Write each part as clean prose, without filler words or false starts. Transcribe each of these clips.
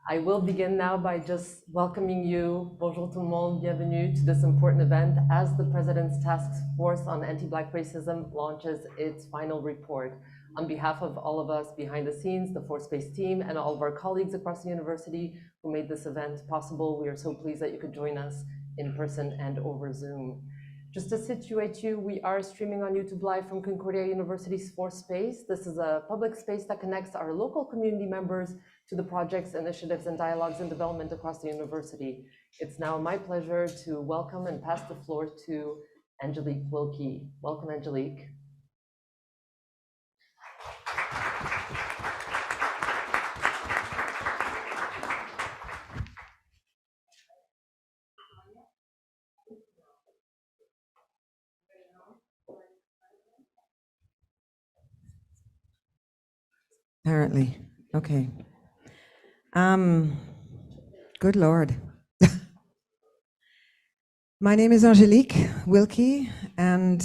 I will begin now by just welcoming you, bonjour tout le monde, bienvenue to this important event as the President's Task Force on Anti-Black Racism launches its final report. On behalf of all of us behind the scenes, the ForceSpace team, and all of our colleagues across the university who made this event possible, we are so pleased that you could join us in person and over Zoom. Just to situate you, we are streaming on YouTube Live from Concordia University's ForceSpace. This is a public space that connects our local community members to the projects, initiatives, and dialogues in development across the university. It's now my pleasure to welcome and pass the floor to Angelique Wilkie. Welcome, Angelique. Apparently. Okay. Good Lord. My name is Angelique Wilkie, and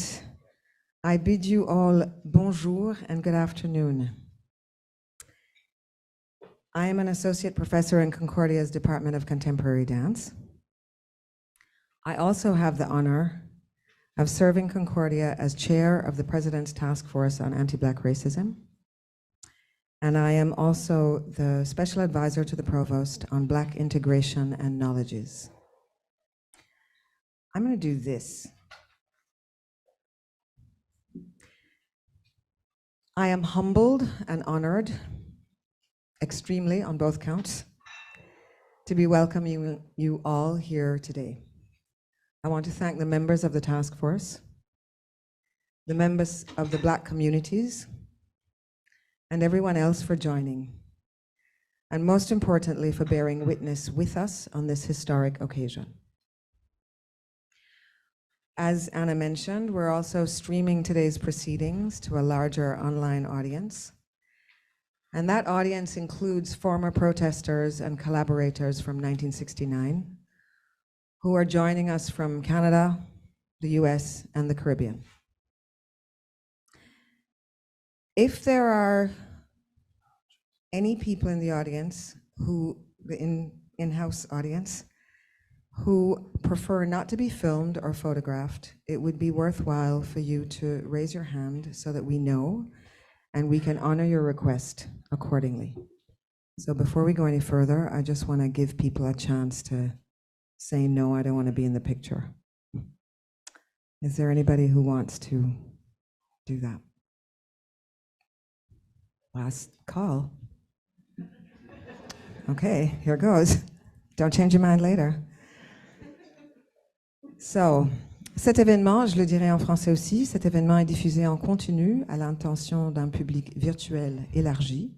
I bid you all bonjour and good afternoon. I am an associate professor in Concordia's Department of Contemporary Dance. I also have the honor of serving Concordia as chair of the President's Task Force on Anti-Black Racism. And I am also the special advisor to the provost on Black integration and knowledges. I'm going to do this. I am humbled and honored, extremely on both counts, to be welcoming you all here today. I want to thank the members of the task force, the members of the Black communities, and everyone else for joining, and most importantly, for bearing witness with us on this historic occasion. As Anna mentioned, we're also streaming today's proceedings to a larger online audience. And that audience includes former protesters and collaborators from 1969 who are joining us from Canada, the US, and the Caribbean. If there are any people in the audience the in-house audience, who prefer not to be filmed or photographed, it would be worthwhile for you to raise your hand so that we know and we can honor your request accordingly. So before we go any further, I just want to give people a chance to say, no, I don't want to be in the picture. Is there anybody who wants to do that? Last call. Okay, here goes. Don't change your mind later. So, cet événement, je le dirai en français aussi, cet événement est diffusé en continu à l'intention d'un public virtuel élargi.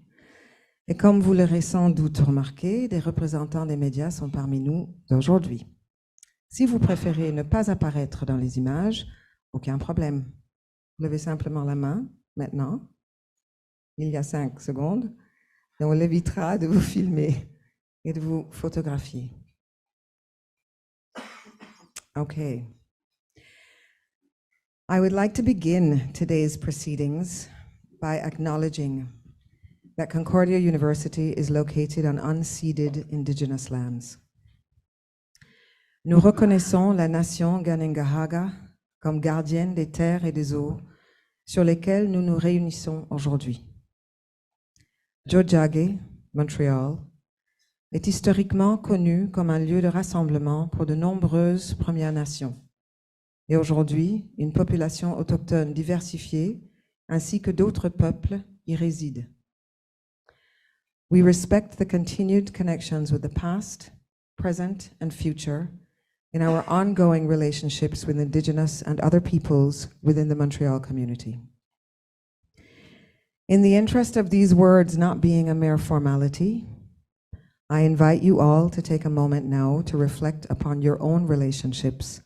Et comme vous l'aurez sans doute remarqué, des représentants des médias sont parmi nous aujourd'hui. Si vous préférez ne pas apparaître dans les images, aucun problème. Levez simplement la main, maintenant. Il y a 5 secondes. Et on l'évitera de vous filmer et de vous photographier. Okay. I would like to begin today's proceedings by acknowledging that Concordia University is located on unceded Indigenous lands. Nous reconnaissons la nation Ganengahaga comme gardienne des terres et des eaux sur lesquelles nous nous réunissons aujourd'hui. Tiohtià:ke, Montréal, est historiquement connu comme un lieu de rassemblement pour de nombreuses Premières Nations et aujourd'hui, une population autochtone diversifiée ainsi que d'autres peuples y résident. We respect the continued connections with the past, present, and future in our ongoing relationships with Indigenous and other peoples within the Montreal community. In the interest of these words not being a mere formality, I invite you all to take a moment now to reflect upon your own relationships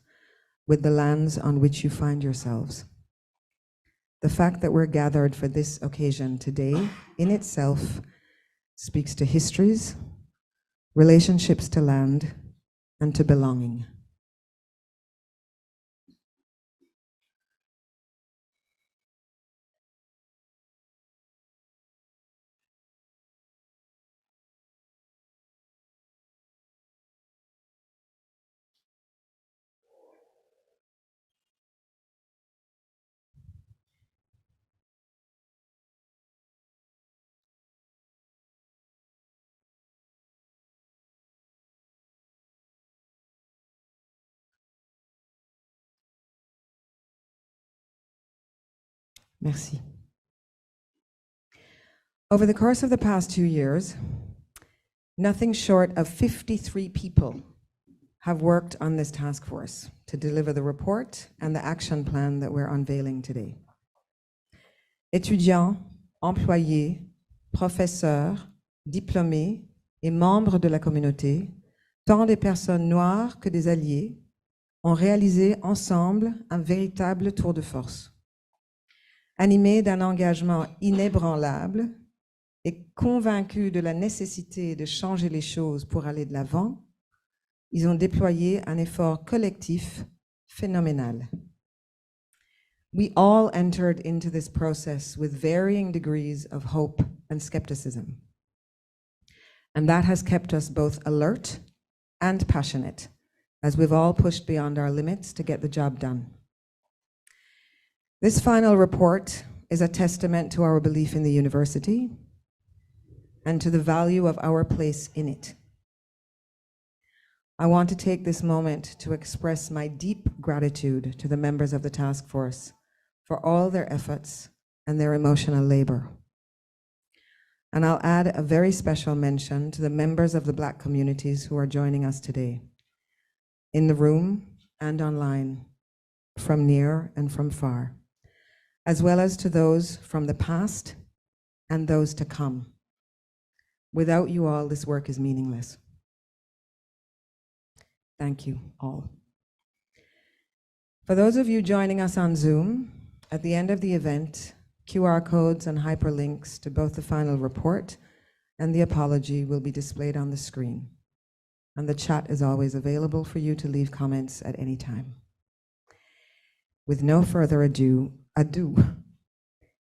with the lands on which you find yourselves. The fact that we're gathered for this occasion today in itself speaks to histories, relationships to land, and to belonging. Merci. Over the course of the past 2 years, nothing short of 53 people have worked on this task force to deliver the report and the action plan that we're unveiling today. Étudiants, employés, professeurs, diplômés et membres de la communauté, tant des personnes noires que des alliés, ont réalisé ensemble un véritable tour de force. Animés d'un engagement inébranlable et convaincus de la nécessité de changer les choses pour aller de l'avant, ils ont déployé un effort collectif phénoménal. We all entered into this process with varying degrees of hope and skepticism. And that has kept us both alert and passionate as we've all pushed beyond our limits to get the job done. This final report is a testament to our belief in the university and to the value of our place in it. I want to take this moment to express my deep gratitude to the members of the task force for all their efforts and their emotional labor. And I'll add a very special mention to the members of the Black communities who are joining us today, in the room and online, from near and from far, as well as to those from the past and those to come. Without you all, this work is meaningless. Thank you all. For those of you joining us on Zoom, at the end of the event, QR codes and hyperlinks to both the final report and the apology will be displayed on the screen. And the chat is always available for you to leave comments at any time. With no further ado,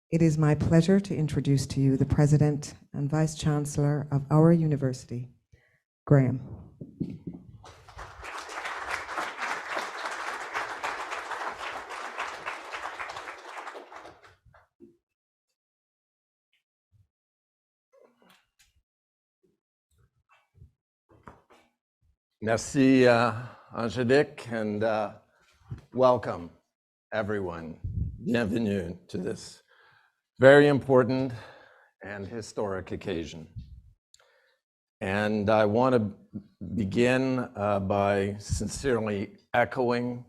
it is my pleasure to introduce to you the President and Vice Chancellor of our university, Graham. Merci, Angélique, and welcome, everyone. Bienvenue to this very important and historic occasion. And I want to begin by sincerely echoing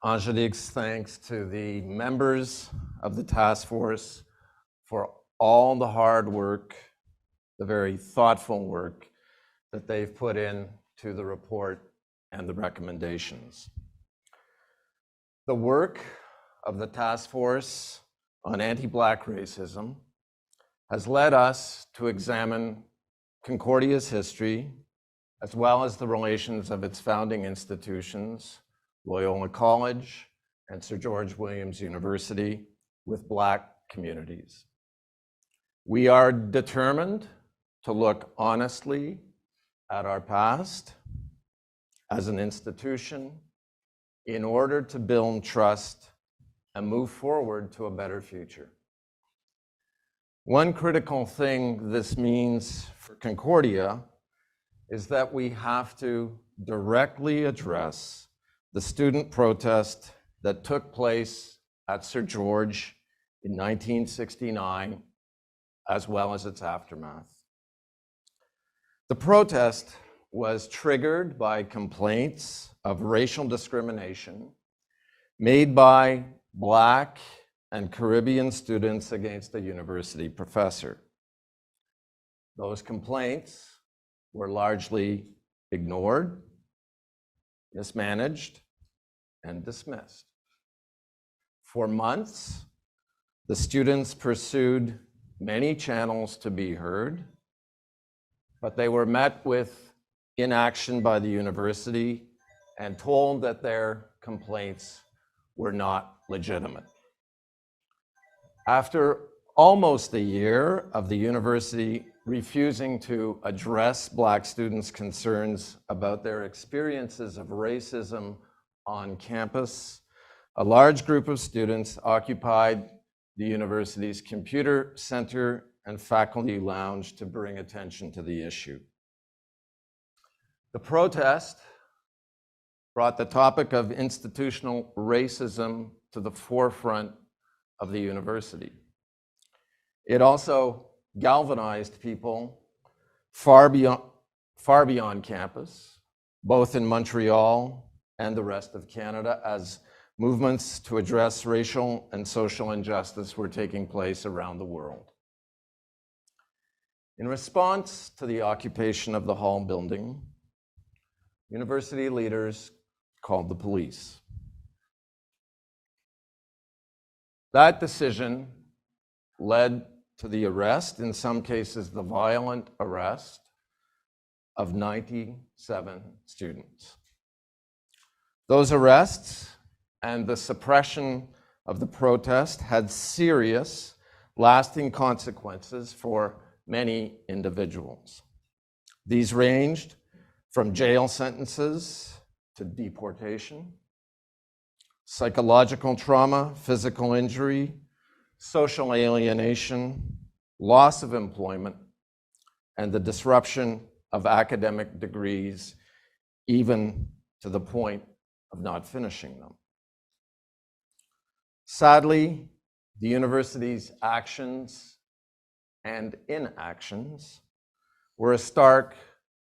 Angélique's thanks to the members of the task force for all the hard work, the very thoughtful work that they've put in to the report and the recommendations. The work of the task force on anti-Black racism has led us to examine Concordia's history, as well as the relations of its founding institutions, Loyola College and Sir George Williams University, with Black communities. We are determined to look honestly at our past as an institution in order to build trust and move forward to a better future. One critical thing this means for Concordia is that we have to directly address the student protest that took place at Sir George in 1969, as well as its aftermath. The protest was triggered by complaints of racial discrimination made by Black and Caribbean students against a university professor. Those complaints were largely ignored, mismanaged, and dismissed. For months, the students pursued many channels to be heard, but they were met with inaction by the university and told that their complaints were not legitimate. After almost a year of the university refusing to address Black students' concerns about their experiences of racism on campus, a large group of students occupied the university's computer center and faculty lounge to bring attention to the issue. The protest brought the topic of institutional racism to the forefront of the university. It also galvanized people far beyond campus, both in Montreal and the rest of Canada, as movements to address racial and social injustice were taking place around the world. In response to the occupation of the Hall building, university leaders called the police. That decision led to the arrest, in some cases the violent arrest, of 97 students. Those arrests and the suppression of the protest had serious, lasting consequences for many individuals. These ranged from jail sentences to deportation, psychological trauma, physical injury, social alienation, loss of employment, and the disruption of academic degrees, even to the point of not finishing them. Sadly, the university's actions and inactions were a stark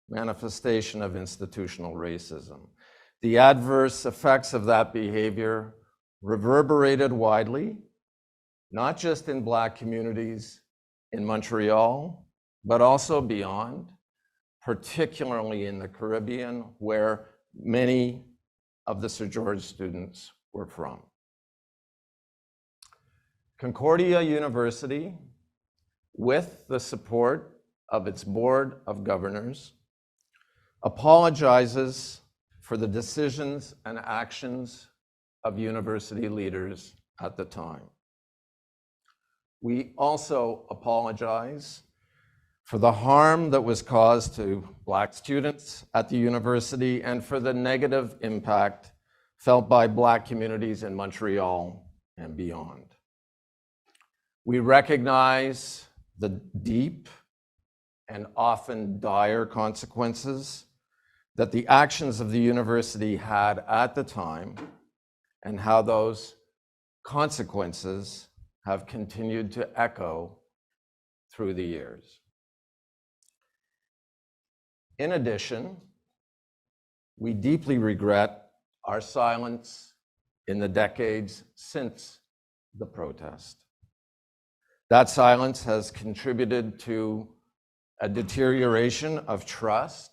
manifestation of institutional racism. The adverse effects of that behavior reverberated widely, not just in Black communities in Montreal, but also beyond, particularly in the Caribbean, where many of the Sir George students were from. Concordia University, with the support of its Board of Governors, apologizes for the decisions and actions of university leaders at the time. We also apologize for the harm that was caused to Black students at the university and for the negative impact felt by Black communities in Montreal and beyond. We recognize the deep and often dire consequences that the actions of the university had at the time, and how those consequences have continued to echo through the years. In addition, we deeply regret our silence in the decades since the protest. That silence has contributed to a deterioration of trust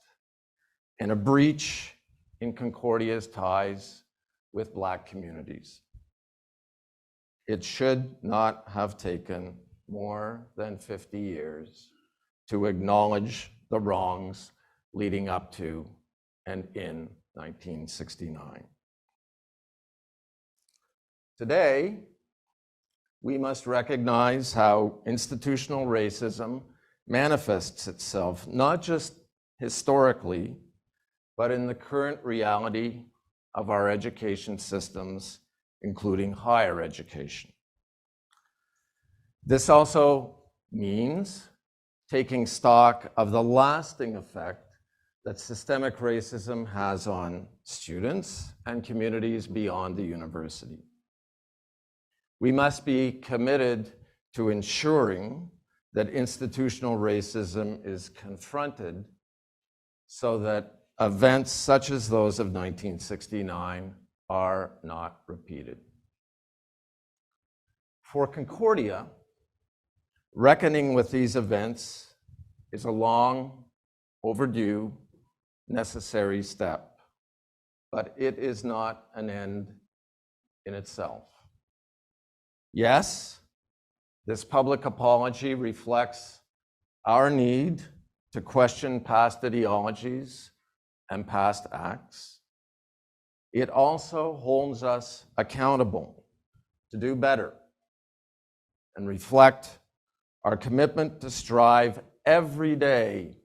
and a breach in Concordia's ties with Black communities. It should not have taken more than 50 years to acknowledge the wrongs leading up to and in 1969. Today, we must recognize how institutional racism manifests itself, not just historically, but in the current reality of our education systems, including higher education. This also means taking stock of the lasting effect that systemic racism has on students and communities beyond the university. We must be committed to ensuring that institutional racism is confronted so that events such as those of 1969 are not repeated. For Concordia, reckoning with these events is a long, overdue, necessary step, but it is not an end in itself. Yes, this public apology reflects our need to question past ideologies and past acts. It also holds us accountable to do better and reflect our commitment to strive every day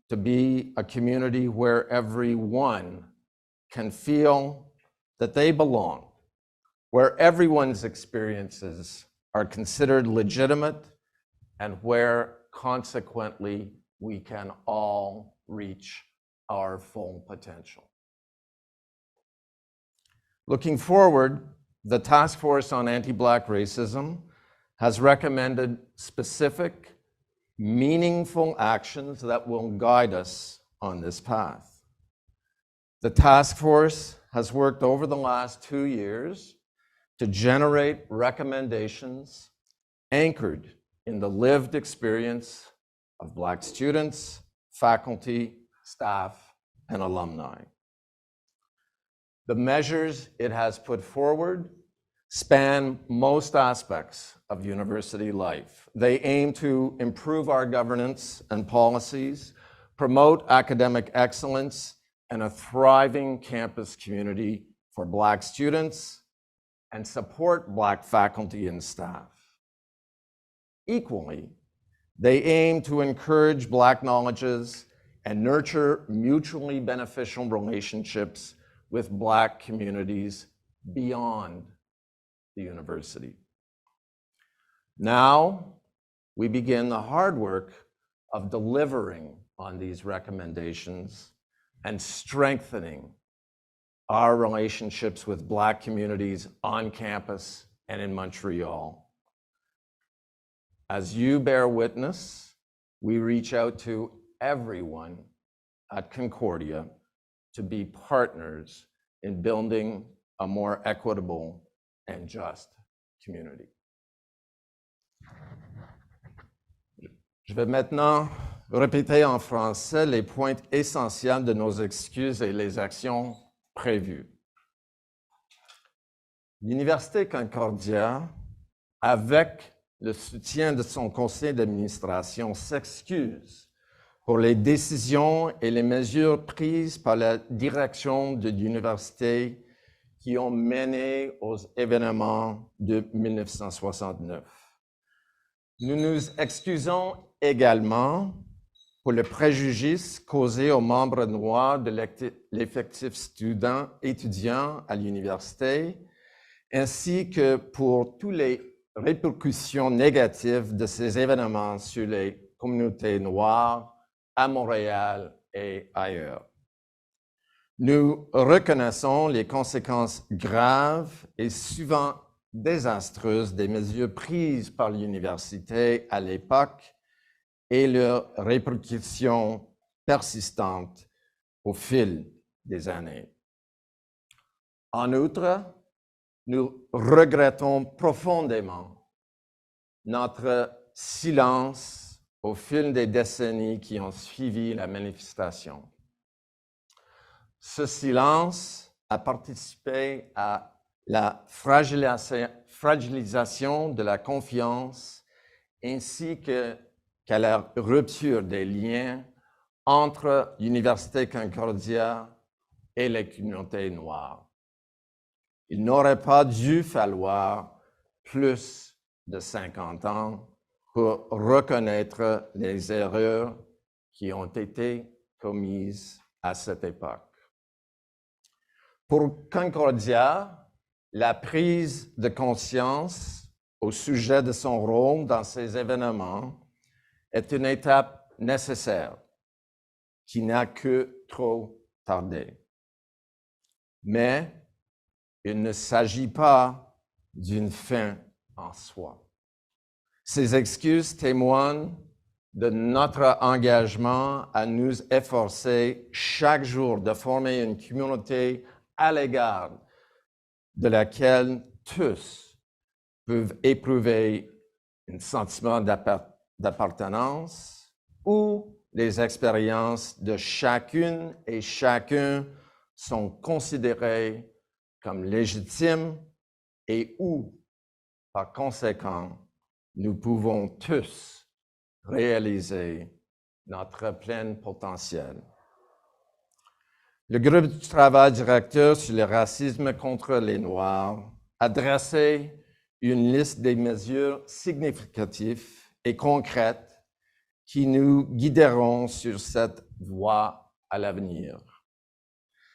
to be a community where everyone can feel that they belong, where everyone's experiences are considered legitimate, and where consequently we can all reach our full potential. Looking forward, the Task Force on Anti-Black Racism has recommended specific, meaningful actions that will guide us on this path. The task force has worked over the last 2 years to generate recommendations anchored in the lived experience of Black students, faculty, staff, and alumni. The measures it has put forward span most aspects of university life. They aim to improve our governance and policies, promote academic excellence, and a thriving campus community for Black students, and support Black faculty and staff. Equally, they aim to encourage Black knowledges and nurture mutually beneficial relationships with Black communities beyond the university. Now, we begin the hard work of delivering on these recommendations and strengthening our relationships with Black communities on campus and in Montreal. As you bear witness, we reach out to everyone at Concordia to be partners in building a more equitable and just community. Je vais maintenant répéter en français les points essentiels de nos excuses et les actions prévues. L'Université Concordia, avec le soutien de son conseil d'administration, s'excuse pour les décisions et les mesures prises par la direction de l'université qui ont mené aux événements de 1969. Nous nous excusons également pour le préjudice causé aux membres noirs de l'effectif étudiant à l'université, ainsi que pour toutes les répercussions négatives de ces événements sur les communautés noires à Montréal et ailleurs. Nous reconnaissons les conséquences graves et souvent désastreuses des mesures prises par l'université à l'époque et leurs répercussions persistantes au fil des années. En outre, nous regrettons profondément notre silence au fil des décennies qui ont suivi la manifestation. Ce silence a participé à la fragilisation de la confiance ainsi qu'à la rupture des liens entre l'Université Concordia et les communautés noires. Il n'aurait pas dû falloir plus de 50 ans pour reconnaître les erreurs qui ont été commises à cette époque. Pour Concordia, la prise de conscience au sujet de son rôle dans ces événements est une étape nécessaire qui n'a que trop tardé. Mais il ne s'agit pas d'une fin en soi. Ces excuses témoignent de notre engagement à nous efforcer chaque jour de former une communauté à l'égard de laquelle tous peuvent éprouver un sentiment d'appartenance où les expériences de chacune et chacun sont considérées comme légitimes et où, par conséquent, nous pouvons tous réaliser notre plein potentiel. Le groupe de travail directeur sur le racisme contre les Noirs a dressé une liste des mesures significatives et concrètes qui nous guideront sur cette voie à l'avenir.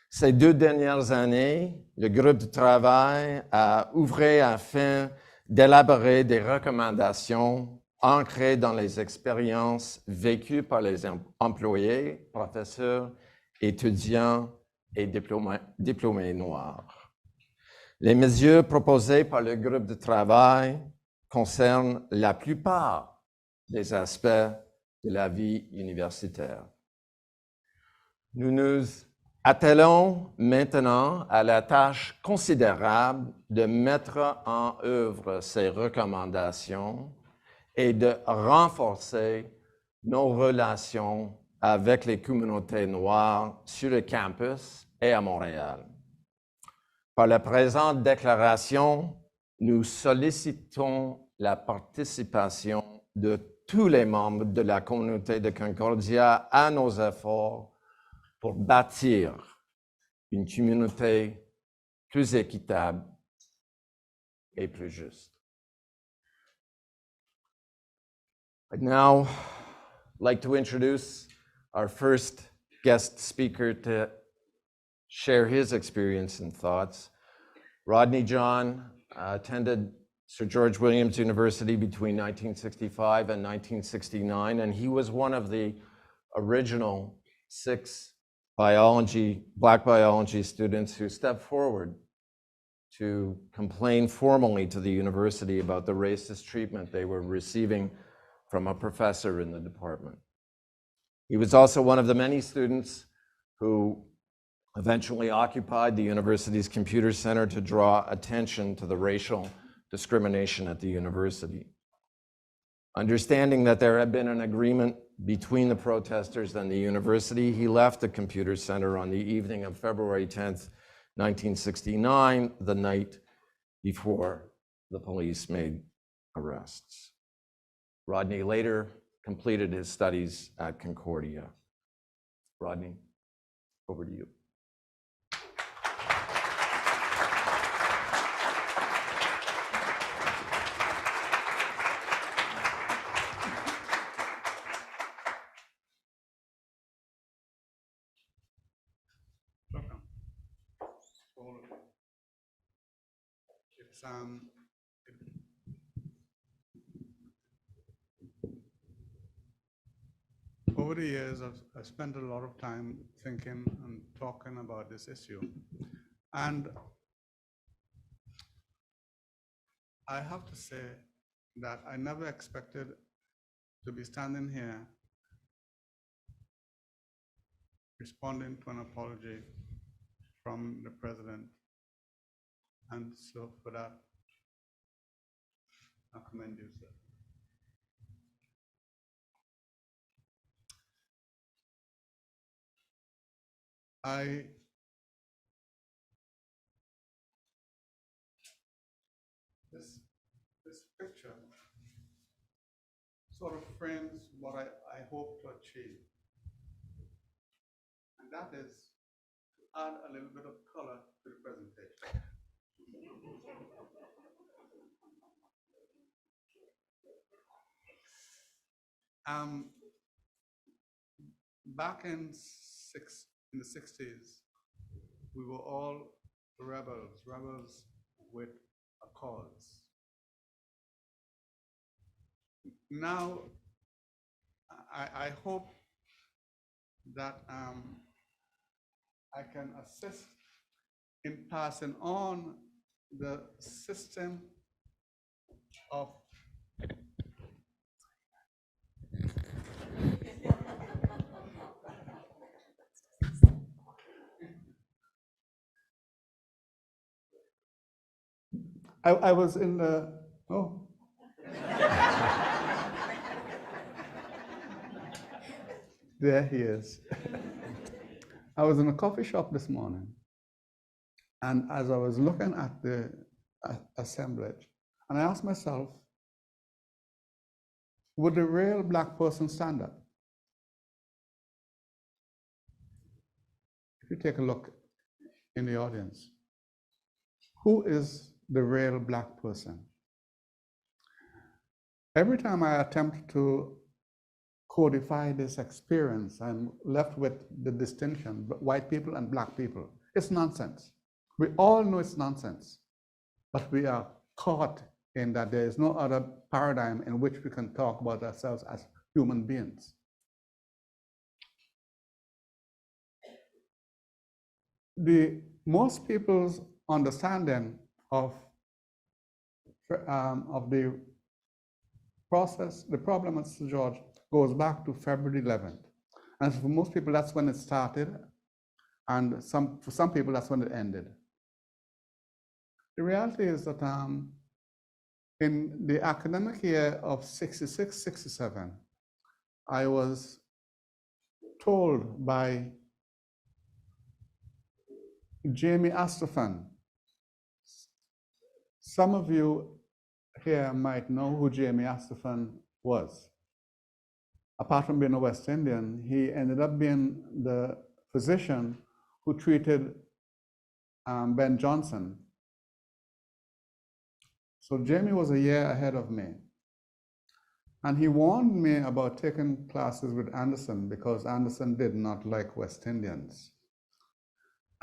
Ces 2 dernières années, le groupe de travail a œuvré afin d'élaborer des recommandations ancrées dans les expériences vécues par les employés, professeurs, étudiants et diplômés noirs. Les mesures proposées par le groupe de travail concernent la plupart des aspects de la vie universitaire. Nous nous attelons maintenant à la tâche considérable de mettre en œuvre ces recommandations et de renforcer nos relations avec les communautés noires sur le campus et à Montréal. Par la présente déclaration, nous sollicitons la participation de tous les membres de la communauté de Concordia à nos efforts pour bâtir une communauté plus équitable et plus juste. I'd now like to introduce our first guest speaker to share his experience and thoughts. Rodney John attended Sir George Williams University between 1965 and 1969, and he was one of the original 6 Black biology students who stepped forward to complain formally to the university about the racist treatment they were receiving from a professor in the department. He was also one of the many students who eventually occupied the university's computer center to draw attention to the racial discrimination at the university. Understanding that there had been an agreement between the protesters and the university, he left the computer center on the evening of February 10th, 1969, the night before the police made arrests. Rodney later completed his studies at Concordia. Rodney, over to you. Over the years, I've spent a lot of time thinking and talking about this issue. And I have to say that I never expected to be standing here responding to an apology from the president. And so for that, I commend you, sir. This picture sort of frames what I hope to achieve. And that is to add a little bit of color to the presentation. Back in the 60s, we were all rebels with a cause. Now, I hope that I can assist in passing on the system of I was in the, oh. There he is. I was in a coffee shop this morning, and as I was looking at the assemblage, and I asked myself, would a real black person stand up? If you take a look in the audience, who is the real black person? Every time I attempt to codify this experience, I'm left with the distinction, white people and black people. It's nonsense. We all know it's nonsense, but we are caught in that there is no other paradigm in which we can talk about ourselves as human beings. Most people's understanding of the process, the problem at St. George goes back to February 11th. And for most people, that's when it started. And for some people, that's when it ended. The reality is that in the academic year of 66, 67, I was told by Jamie Astafan. Some of you here might know who Jamie Astafan was. Apart from being a West Indian, he ended up being the physician who treated Ben Johnson. So Jamie was a year ahead of me. And he warned me about taking classes with Anderson because Anderson did not like West Indians.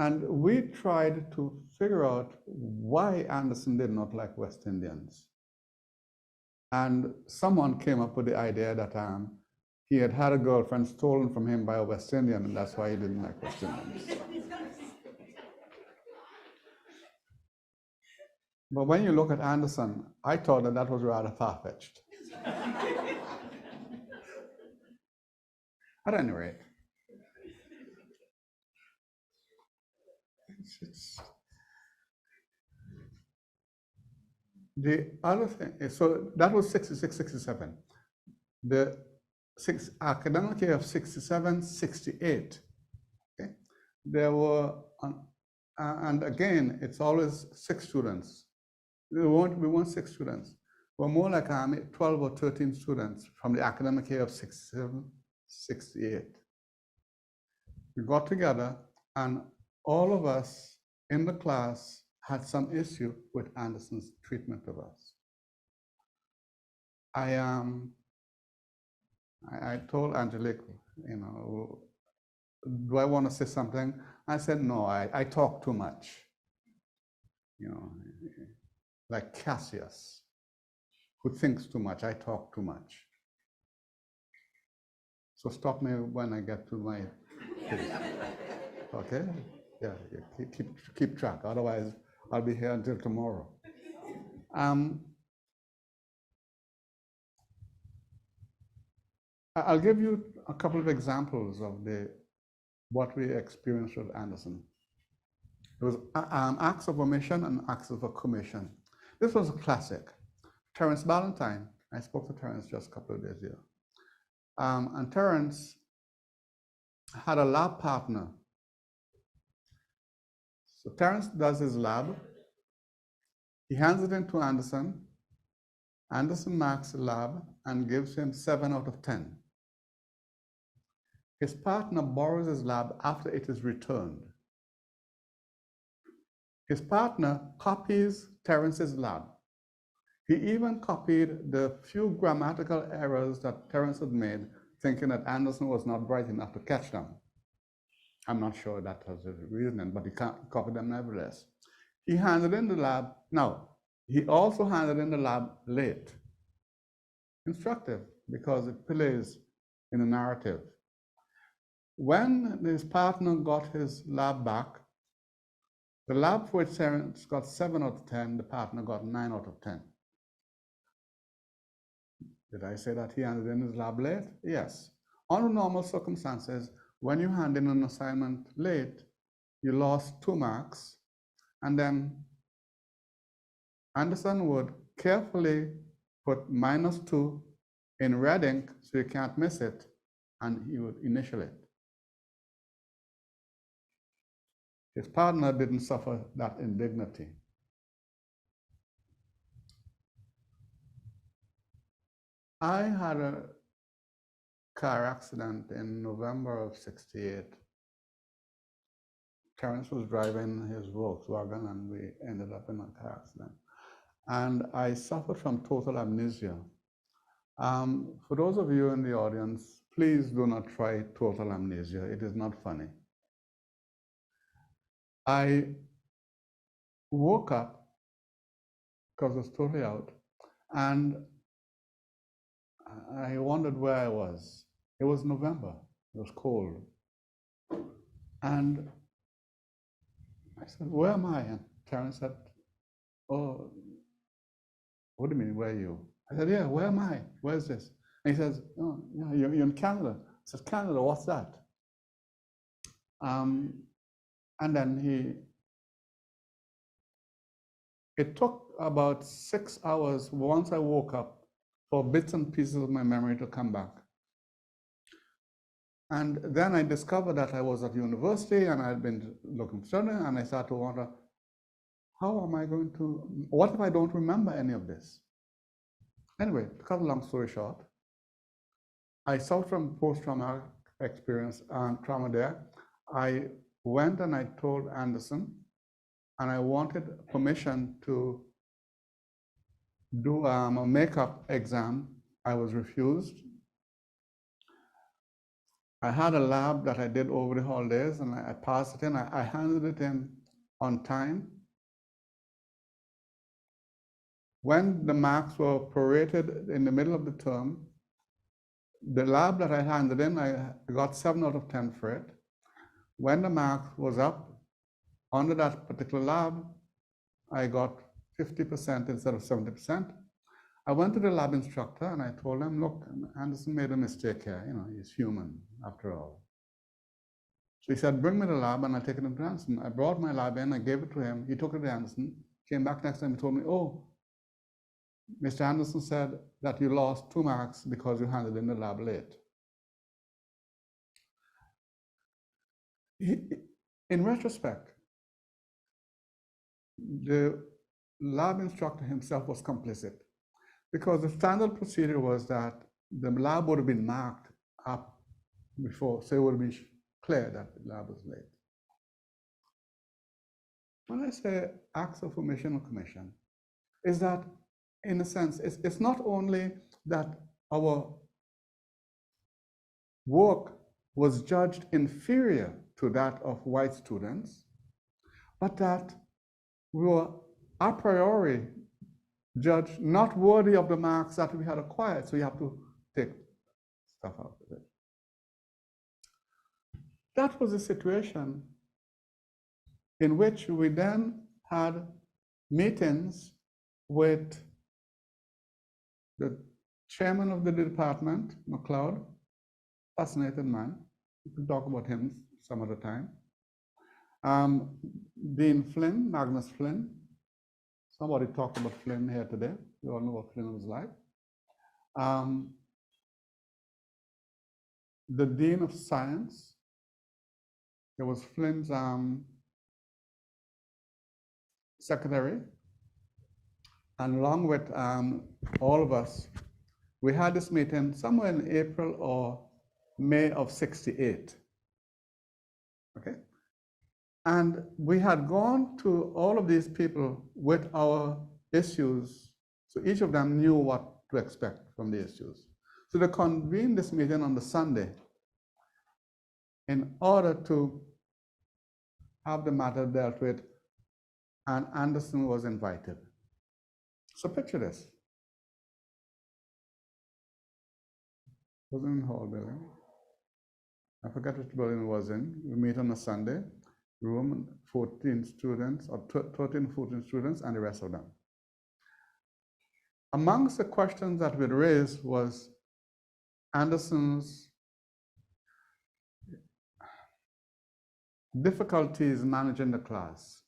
And we tried to figure out why Anderson did not like West Indians. And someone came up with the idea that he had had a girlfriend stolen from him by a West Indian, and that's why he didn't like West Indians. But when you look at Anderson, I thought that that was rather far-fetched. At any rate, the other thing is, so that was 66, 67. The academic year of 67, 68, okay? There were, and again, it's always 6 students. We weren't 6 students. We're more like 12 or 13 students from the academic year of 67, 68. We got together and all of us in the class had some issue with Anderson's treatment of us. I told Angelique, you know, do I want to say something? I said, no, I talk too much. You know, like Cassius, who thinks too much, I talk too much. So stop me when I get to my place. Okay? Yeah, keep track, otherwise I'll be here until tomorrow. I'll give you a couple of examples of what we experienced with Anderson. There was acts of omission and acts of commission. This was a classic. Terence Ballantyne, I spoke to Terence just a couple of days ago. And Terence had a lab partner. So Terence does his lab. He hands it in to Anderson. Anderson marks the lab and gives him 7 out of 10. His partner borrows his lab after it is returned. His partner copies Terence's lab. He even copied the few grammatical errors that Terence had made, thinking that Anderson was not bright enough to catch them. I'm not sure that was the reasoning, but he copied them nevertheless. He handed in the lab. Now, he also handed in the lab late. Instructive, because it plays in the narrative. When his partner got his lab back, the lab for which Terence got 7 out of 10, the partner got 9 out of 10. Did I say that he handed in his lab late? Yes. Under normal circumstances, when you hand in an assignment late, you lost 2 marks, and then Anderson would carefully put -2 in red ink so you can't miss it, and he would initial it. His partner didn't suffer that indignity. I had a car accident in November of 68. Terence was driving his Volkswagen and we ended up in a car accident. And I suffered from total amnesia. For those of you in the audience, please do not try total amnesia. It is not funny. I woke up because I was totally out, and I wondered where I was. It was November. It was cold. And I said, where am I? And Terence said, oh, what do you mean, where are you? I said, yeah, where am I? Where's this? And he says, oh, yeah, you're in Canada. I said, Canada, what's that? And then it took about 6 hours once I woke up for bits and pieces of my memory to come back. And then I discovered that I was at university and I had been looking studying, and I started to wonder, how am I going to, what if I don't remember any of this? Anyway, to cut a long story short, I suffered from post-traumatic experience and trauma there. I went and I told Anderson, and I wanted permission to do a makeup exam. I was refused. I had a lab that I did over the holidays, and I passed it in. I handed it in on time. When the marks were prorated in the middle of the term, the lab that I handed in, I got 7 out of 10 for it. When the mark was up, under that particular lab, I got 50% instead of 70%. I went to the lab instructor and I told him, look, Anderson made a mistake here. You know, he's human after all. So he said, bring me the lab and I'll take it to Anderson. I brought my lab in, I gave it to him. He took it to Anderson, came back next time and told me, oh, Mr. Anderson said that you lost 2 marks because you handed in the lab late. In retrospect, the lab instructor himself was complicit, because the standard procedure was that the lab would have been marked up before, so it would be clear that the lab was late. When I say acts of omission or commission, is that, in a sense, it's not only that our work was judged inferior to that of white students, but that we were a priori judged not worthy of the marks that we had acquired, so you have to take stuff out of it. That was a situation in which we then had meetings with the chairman of the department, McLeod, fascinated man. We can talk about him some other time. Dean Flynn, Magnus Flynn. Somebody talked about Flynn here today. You all know what Flynn was like. The Dean of Science. There was Flynn's secretary. And along with all of us, we had this meeting somewhere in April or May of '68. Okay? And we had gone to all of these people with our issues, so each of them knew what to expect from the issues. So they convened this meeting on the Sunday in order to have the matter dealt with, and Anderson was invited. So picture this. It was in the hall building. I forget which building it was in. We meet on a Sunday. Room, 14 students, or 13, 14 students, and the rest of them. Amongst the questions that we raised was Anderson's difficulties managing the class.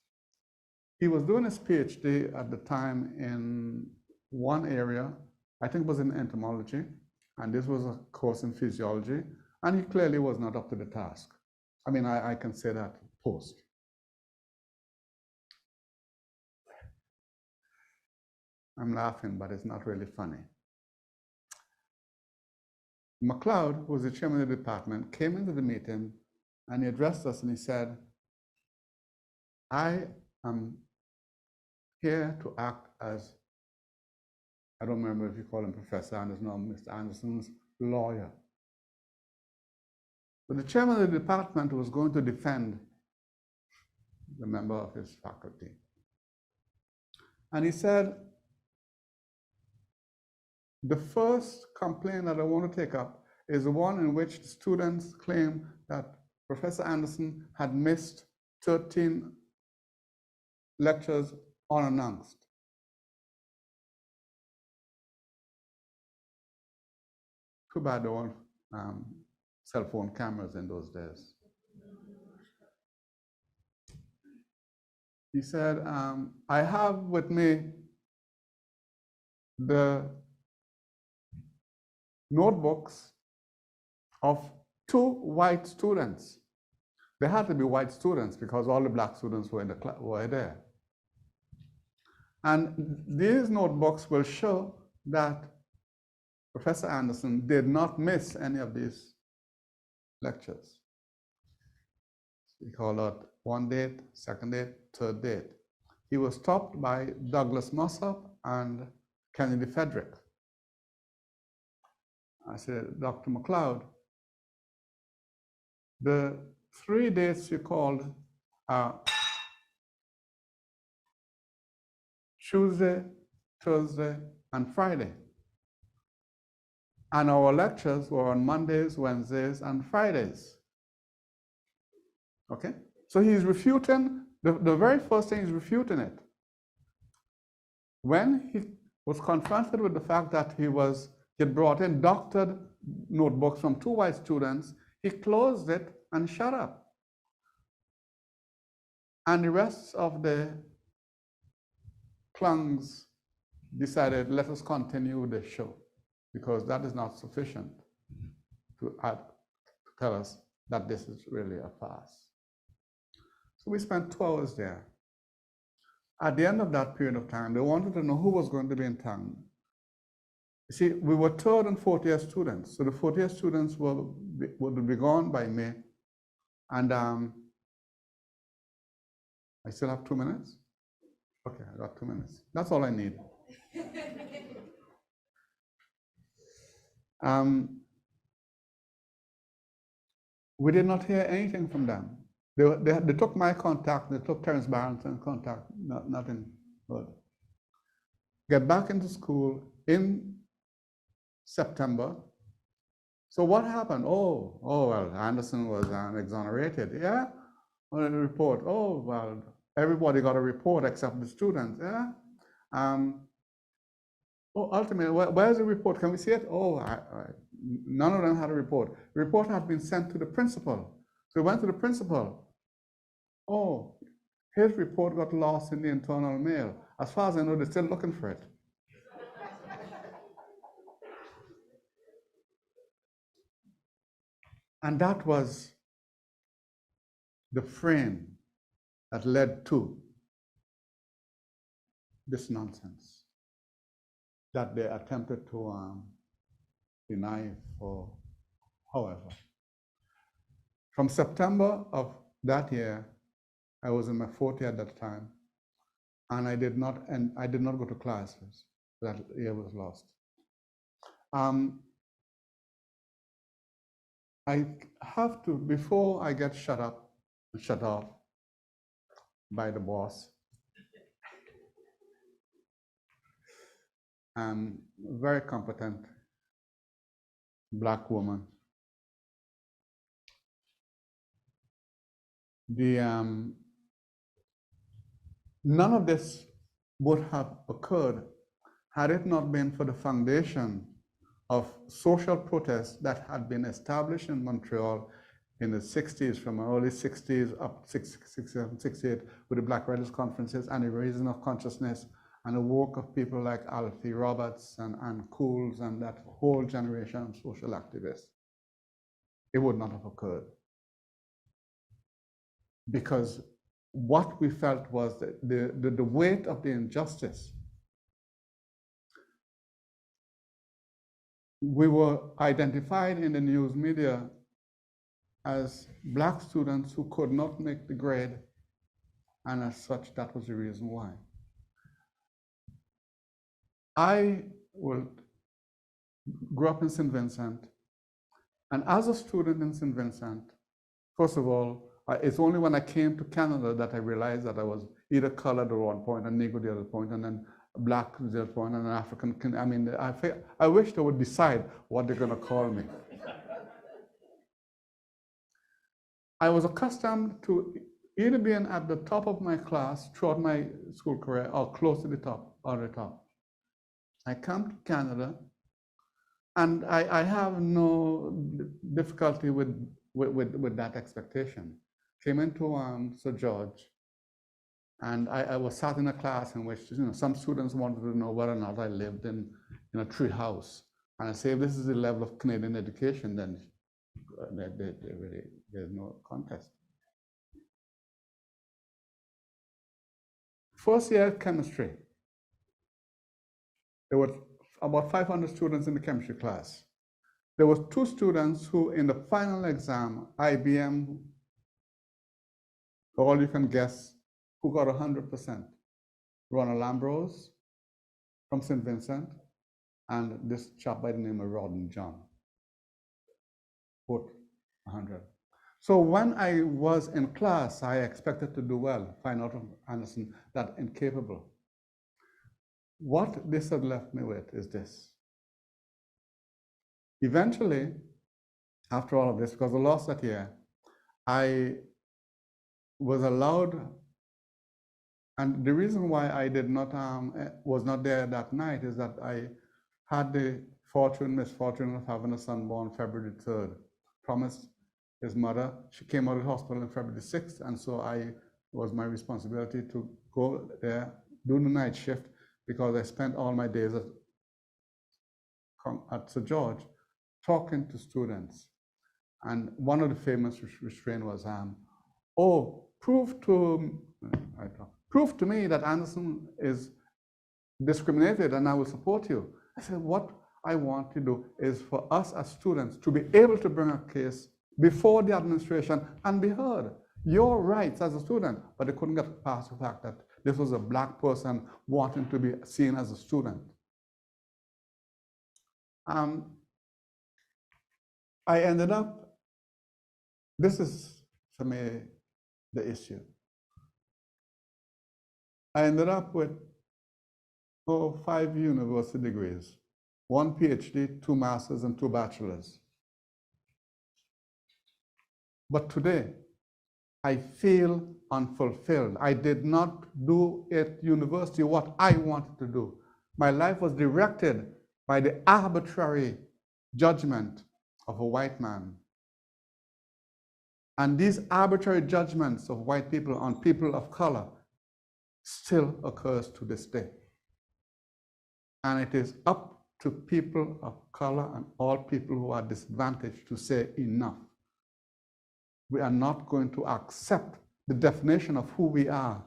He was doing his PhD at the time in one area, I think it was in entomology, and this was a course in physiology, and he clearly was not up to the task. I mean, I can say that post. I'm laughing, but it's not really funny. McLeod, who was the chairman of the department, came into the meeting and he addressed us and he said, I am here to act as, I don't remember if you call him Professor Anderson or Mr. Anderson's lawyer. But the chairman of the department was going to defend the member of his faculty. And he said, the first complaint that I want to take up is the one in which the students claim that Professor Anderson had missed 13 lectures unannounced. Too bad there weren't cell phone cameras in those days. He said, I have with me the notebooks of 2 white students. They had to be white students because all the black students were in the were there. And these notebooks will show that Professor Anderson did not miss any of these lectures. He called out 1 date, 2nd date, 3rd date. He was stopped by Douglas Mossop and Kennedy Frederick. I said, Dr. McLeod, the 3 dates you called are Tuesday, Thursday, and Friday. And our lectures were on Mondays, Wednesdays, and Fridays. Okay? So he's refuting, the very first thing he's refuting it. When he was confronted with the fact that he had brought in doctored notebooks from 2 white students, he closed it and shut up. And the rest of the clungs decided, let us continue the show, because that is not sufficient to tell us that this is really a farce. So we spent 2 hours there. At the end of that period of time, they wanted to know who was going to be in town. You see, we were 3rd and 4th year students, so the 4th year students would be gone by May. And I still have 2 minutes? Okay, I got 2 minutes. That's all I need. We did not hear anything from them. They took my contact, they took Terence Barrington's contact, nothing good. Get back into school in September. So what happened? Oh, well, Anderson was exonerated. Yeah? On a report. Oh, well, everybody got a report except the students. Yeah? Ultimately, where's the report? Can we see it? Oh, none of them had a report. The report had been sent to the principal. So we went to the principal. Oh, his report got lost in the internal mail. As far as I know, they're still looking for it. And that was the frame that led to this nonsense that they attempted to deny for however. From September of that year, I was in my 4th year at that time, and I did not go to classes. That year was lost. I have to, before I get shut off by the boss, very competent black woman. None of this would have occurred had it not been for the foundation of social protests that had been established in Montreal in the 60s, from early 60s up 67, 68, with the Black Writers' Conferences and the raising of consciousness and the work of people like Alfie Roberts and Cools and that whole generation of social activists. It would not have occurred. Because what we felt was the weight of the injustice. We were identified in the news media as black students who could not make the grade, and as such, that was the reason why. I grew up in St. Vincent, and as a student in St. Vincent, first of all, it's only when I came to Canada that I realized that I was either colored at one point, and Negro the other point, and then black at the other point, and an African. I mean, I wish they would decide what they're going to call me. I was accustomed to either being at the top of my class throughout my school career or close to the top or the top. I come to Canada And I have no difficulty with that expectation. Came into Sir George, and I was sat in a class in which some students wanted to know whether or not I lived in a tree house. And I say, if this is the level of Canadian education, then there's no contest. First year chemistry, there were about 500 students in the chemistry class. There were 2 students who, in the final exam, IBM, for all you can guess, who got 100%. Ronald Ambrose from St. Vincent, and this chap by the name of Rodden John, both 100. So when I was in class, I expected to do well, find out from Anderson that incapable. What this had left me with is this. Eventually, after all of this, because I lost that year, I was allowed, and the reason why I did not was not there that night is that I had the misfortune of having a son born February 3rd. Promised his mother. She came out of the hospital on February 6th, and so it was my responsibility to go there, do the night shift, because I spent all my days at Sir George talking to students. And one of the famous refrain was, prove to me that Anderson is discriminated and I will support you. I said, what I want to do is for us as students to be able to bring a case before the administration and be heard. Your rights as a student, but they couldn't get past the fact that this was a black person wanting to be seen as a student. I ended up, this is for me the issue. I ended up with 5 university degrees, 1 PhD, 2 masters, and 2 bachelors. But today, I feel unfulfilled. I did not do at university what I wanted to do. My life was directed by the arbitrary judgment of a white man. And these arbitrary judgments of white people on people of color still occurs to this day. And it is up to people of color and all people who are disadvantaged to say enough. We are not going to accept the definition of who we are.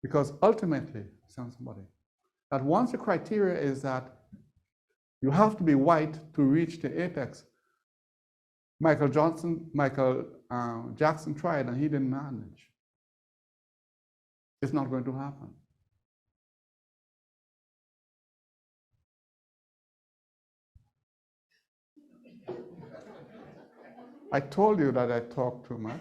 Because ultimately, that once the criteria is that you have to be white to reach the apex, Michael Jackson tried and he didn't manage. It's not going to happen. I told you that I talk too much.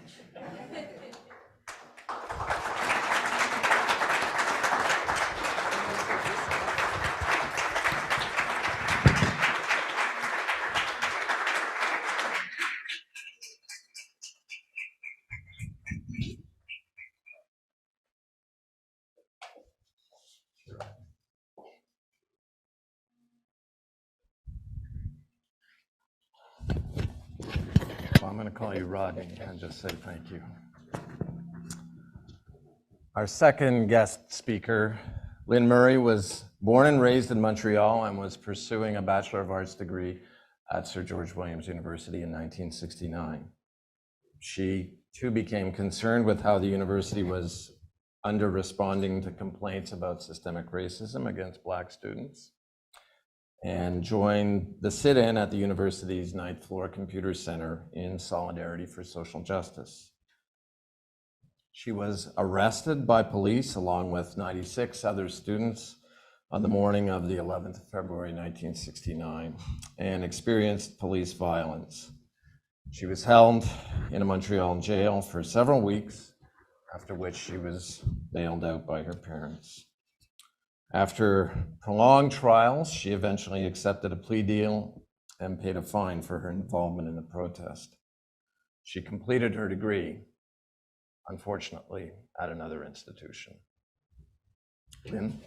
I'm going to call you Rodney and just say thank you. Our second guest speaker, Lynn Murray, was born and raised in Montreal and was pursuing a Bachelor of Arts degree at Sir George Williams University in 1969. She too became concerned with how the university was under-responding to complaints about systemic racism against Black students, and joined the sit-in at the university's 9th floor computer center in Solidarity for Social Justice. She was arrested by police along with 96 other students on the morning of the 11th of February 1969 and experienced police violence. She was held in a Montreal jail for several weeks, after which she was bailed out by her parents. After prolonged trials, she eventually accepted a plea deal and paid a fine for her involvement in the protest. She completed her degree, unfortunately, at another institution. Lynn?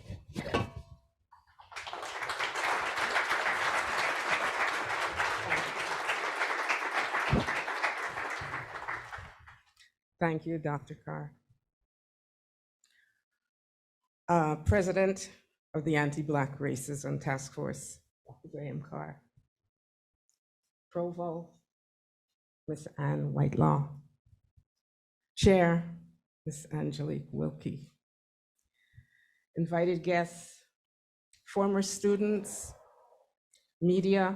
Thank you, Dr. Carr. President of the Anti-Black Racism Task Force, Dr. Graham Carr. Provost, Ms. Ann Whitelaw. Chair, Ms. Angelique Wilkie. Invited guests, former students, media,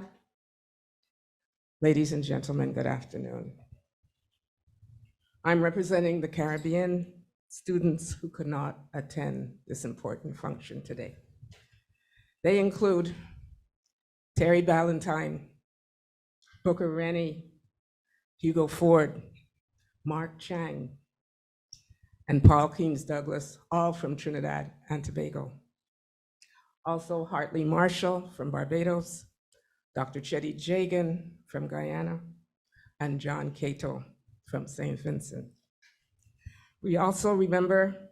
ladies and gentlemen, good afternoon. I'm representing the Caribbean students who could not attend this important function today. They include Terry Ballantyne, Booker Rennie, Hugo Ford, Mark Chang, and Paul Keynes Douglas, all from Trinidad and Tobago. Also Hartley Marshall from Barbados, Dr. Chetty Jagan from Guyana, and John Cato from St. Vincent. We also remember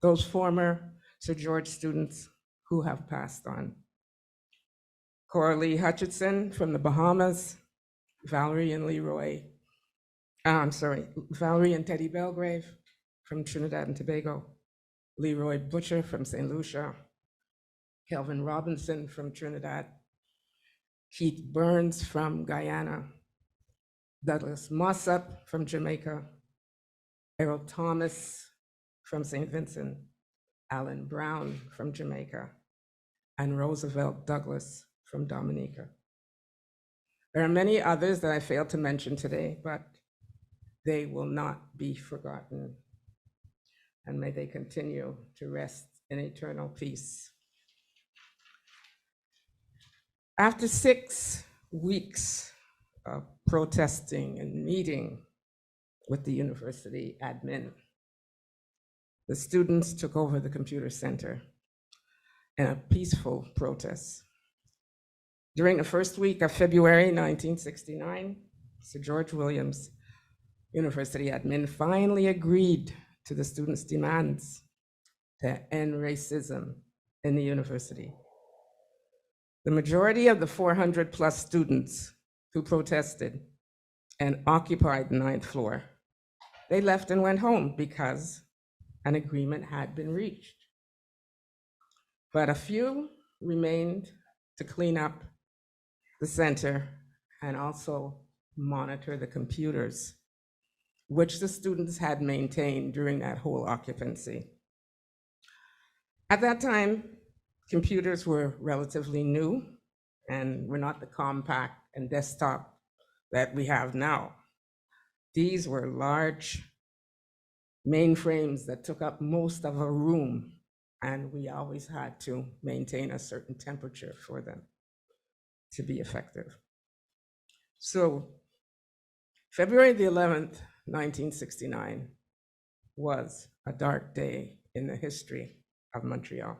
those former Sir George students who have passed on. Coralie Hutchinson from the Bahamas, Valerie and Teddy Belgrave from Trinidad and Tobago, Leroy Butcher from St. Lucia, Kelvin Robinson from Trinidad, Keith Burns from Guyana, Douglas Mossop from Jamaica, Errol Thomas from St. Vincent, Alan Brown from Jamaica, and Roosevelt Douglas from Dominica. There are many others that I failed to mention today, but they will not be forgotten. And may they continue to rest in eternal peace. After 6 weeks of protesting and meeting with the university admin, the students took over the computer center in a peaceful protest. During the first week of February 1969, Sir George Williams, university admin, finally agreed to the students' demands to end racism in the university. The majority of the 400 plus students who protested and occupied the 9th floor, they left and went home because an agreement had been reached. But a few remained to clean up the center and also monitor the computers, which the students had maintained during that whole occupancy. At that time, computers were relatively new and were not the compact and desktop that we have now. These were large mainframes that took up most of a room, and we always had to maintain a certain temperature for them to be effective. So February the 11th, 1969 was a dark day in the history of Montreal.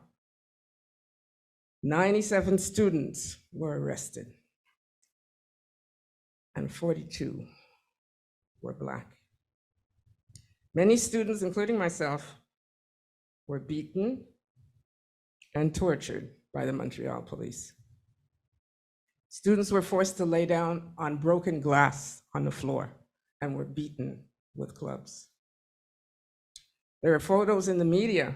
97 students were arrested and 42 were Black. Many students, including myself, were beaten and tortured by the Montreal police. Students were forced to lay down on broken glass on the floor and were beaten with clubs. There are photos in the media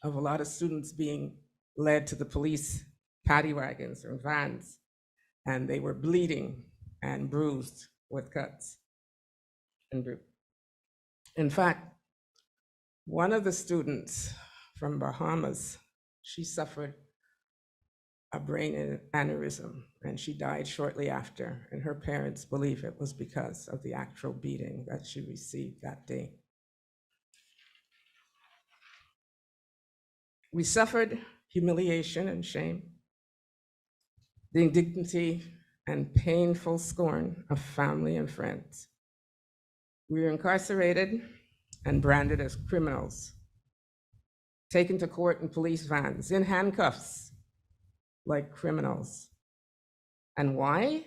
of a lot of students being led to the police paddy wagons or vans, and they were bleeding and bruised with cuts. In fact, one of the students from Bahamas, she suffered a brain aneurysm and she died shortly after, and her parents believe it was because of the actual beating that she received that day. We suffered humiliation and shame, the indignity and painful scorn of family and friends. We were incarcerated and branded as criminals, taken to court in police vans, in handcuffs, like criminals. And why?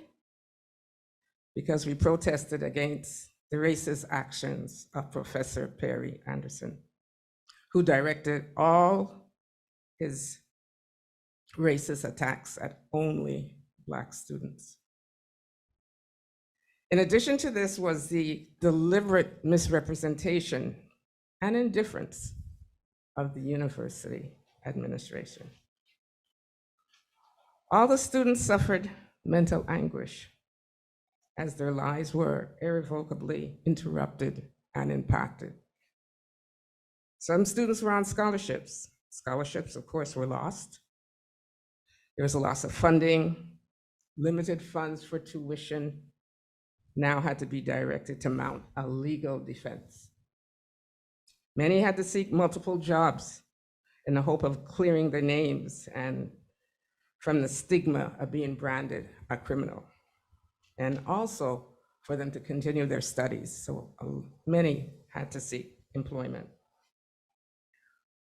Because we protested against the racist actions of Professor Perry Anderson, who directed all his racist attacks at only Black students. In addition to this was the deliberate misrepresentation and indifference of the university administration. All the students suffered mental anguish as their lives were irrevocably interrupted and impacted. Some students were on scholarships. Scholarships, of course, were lost. There was a loss of funding. Limited funds for tuition now had to be directed to mount a legal defense. Many had to seek multiple jobs in the hope of clearing their names and from the stigma of being branded a criminal, and also for them to continue their studies. So many had to seek employment.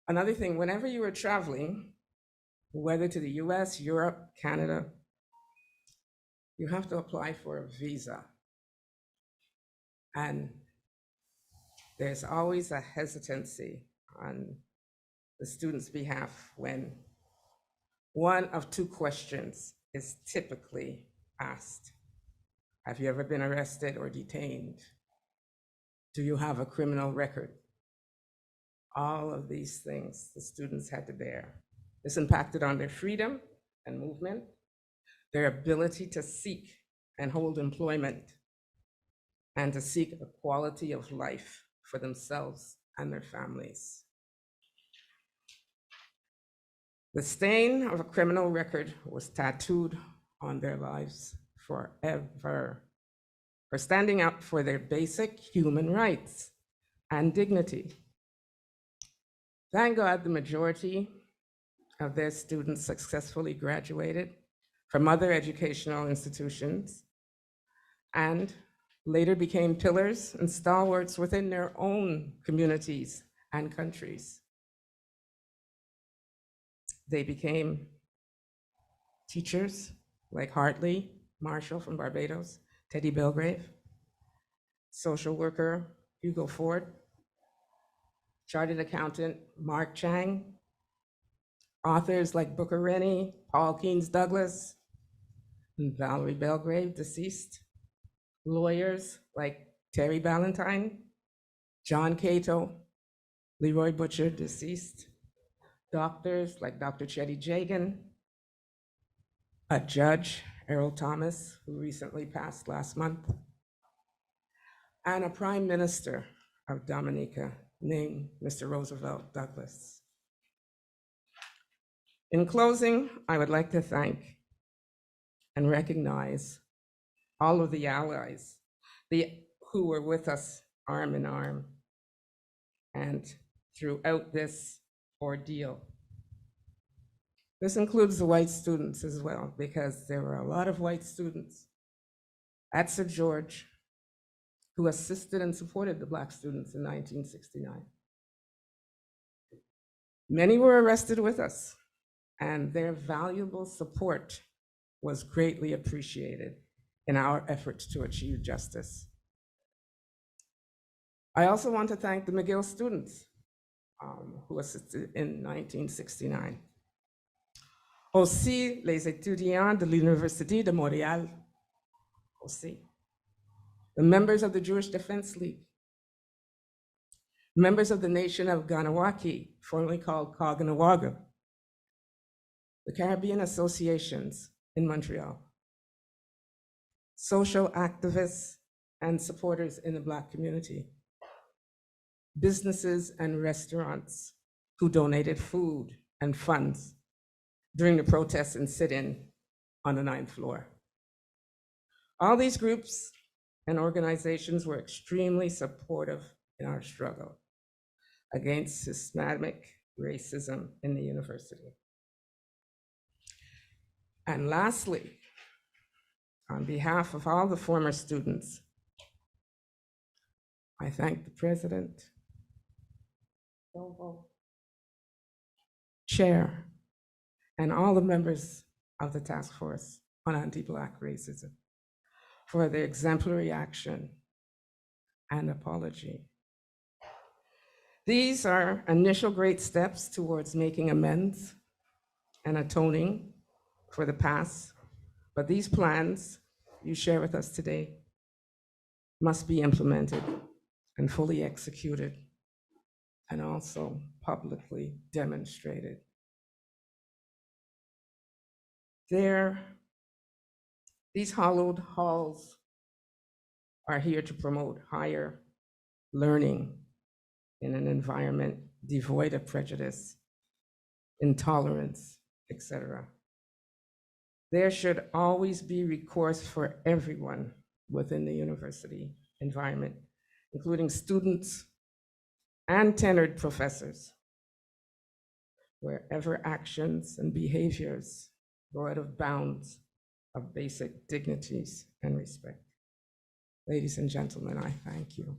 Another thing, whenever you were traveling, whether to the US, Europe, Canada, you have to apply for a visa. And there's always a hesitancy on the student's behalf when one of two questions is typically asked. Have you ever been arrested or detained? Do you have a criminal record? All of these things the students had to bear. This impacted on their freedom and movement, their ability to seek and hold employment, and to seek a quality of life for themselves and their families. The stain of a criminal record was tattooed on their lives forever for standing up for their basic human rights and dignity. Thank God the majority of their students successfully graduated from other educational institutions and later became pillars and stalwarts within their own communities and countries. They became teachers like Hartley Marshall from Barbados, Teddy Belgrave, social worker Hugo Ford, chartered accountant Mark Chang, authors like Booker Rennie, Paul Keynes Douglas, and Valerie Belgrave, deceased, lawyers like Terry Ballantyne, John Cato, Leroy Butcher, deceased, doctors like Dr. Chetty Jagan, a judge, Errol Thomas, who recently passed last month, and a prime minister of Dominica named Mr. Roosevelt Douglas. In closing, I would like to thank and recognize all of the allies who were with us arm in arm and throughout this ordeal. This includes the white students as well, because there were a lot of white students at Sir George who assisted and supported the Black students in 1969. Many were arrested with us, and their valuable support was greatly appreciated in our efforts to achieve justice. I also want to thank the McGill students who assisted in 1969. Aussi les étudiants de l'Université de Montréal, aussi. The members of the Jewish Defense League, members of the nation of Ganawaki, formerly called Caughnawaga, the Caribbean associations in Montreal, social activists and supporters in the Black community, businesses and restaurants who donated food and funds during the protests and sit-in on the 9th floor. All these groups and organizations were extremely supportive in our struggle against systematic racism in the university. And lastly, on behalf of all the former students, I thank the president, chair, and all the members of the task force on anti-Black racism for their exemplary action and apology. These are initial great steps towards making amends and atoning for the past, but these plans you share with us today must be implemented and fully executed, and also publicly demonstrated. These hallowed halls are here to promote higher learning in an environment devoid of prejudice, intolerance, etc. There should always be recourse for everyone within the university environment, including students and tenured professors, wherever actions and behaviors go out of bounds of basic dignities and respect. Ladies and gentlemen, I thank you.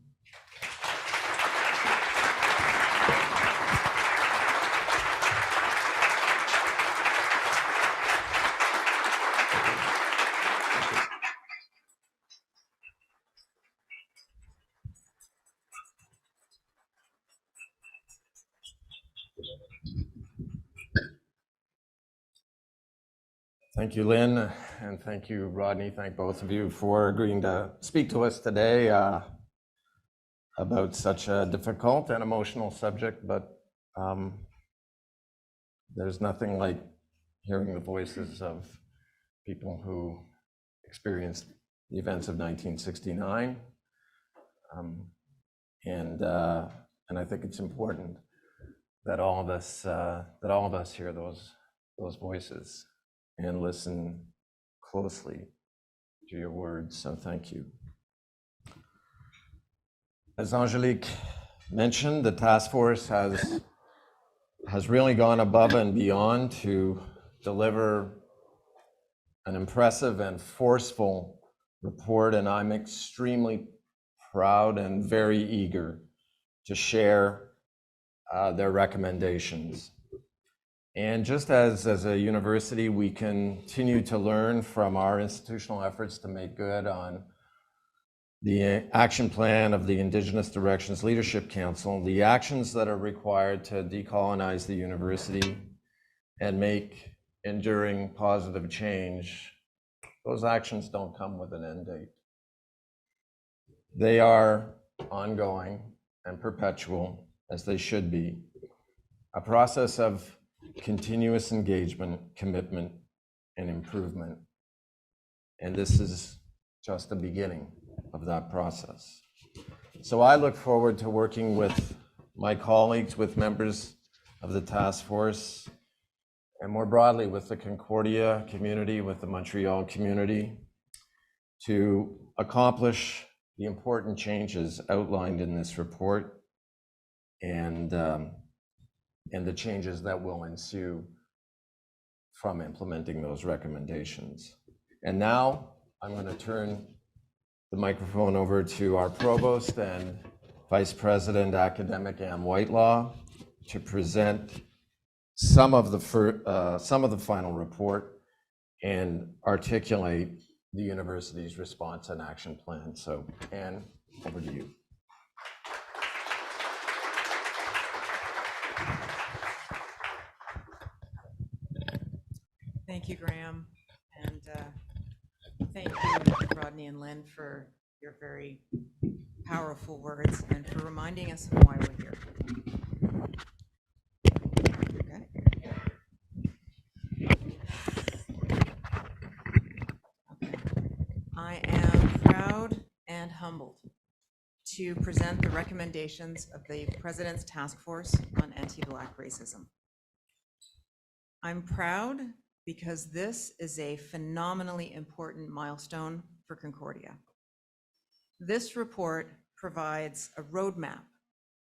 Thank you, Lynn, and thank you, Rodney. Thank both of you for agreeing to speak to us today about such a difficult and emotional subject, but there's nothing like hearing the voices of people who experienced the events of 1969. And I think it's important that all of us hear those voices and listen closely to your words. So thank you. As Angelique mentioned, the task force has really gone above and beyond to deliver an impressive and forceful report, and I'm extremely proud and very eager to share their recommendations. And just as a university, we continue to learn from our institutional efforts to make good on the action plan of the Indigenous Directions Leadership Council, the actions that are required to decolonize the university and make enduring positive change, those actions don't come with an end date. They are ongoing and perpetual, as they should be, a process of continuous engagement, commitment, and improvement. And this is just the beginning of that process. So I look forward to working with my colleagues, with members of the task force, and more broadly with the Concordia community, with the Montreal community, to accomplish the important changes outlined in this report and the changes that will ensue from implementing those recommendations. And now I'm going to turn the microphone over to our provost and vice president academic Ann Whitelaw to present some of the final report and articulate the university's response and action plan. So Ann, over to you. Thank you, Graham, and thank you, Rodney and Lynn, for your very powerful words and for reminding us of why we're here. Okay. I am proud and humbled to present the recommendations of the President's Task Force on Anti-Black Racism. I'm proud because this is a phenomenally important milestone for Concordia. This report provides a roadmap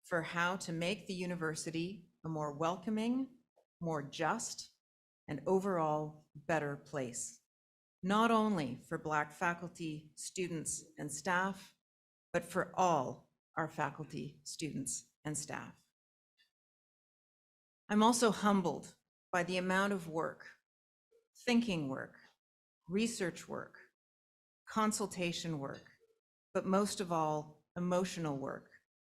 for how to make the university a more welcoming, more just, and overall better place, not only for Black faculty, students, and staff, but for all our faculty, students, and staff. I'm also humbled by the amount of work, thinking work, research work, consultation work, but most of all, emotional work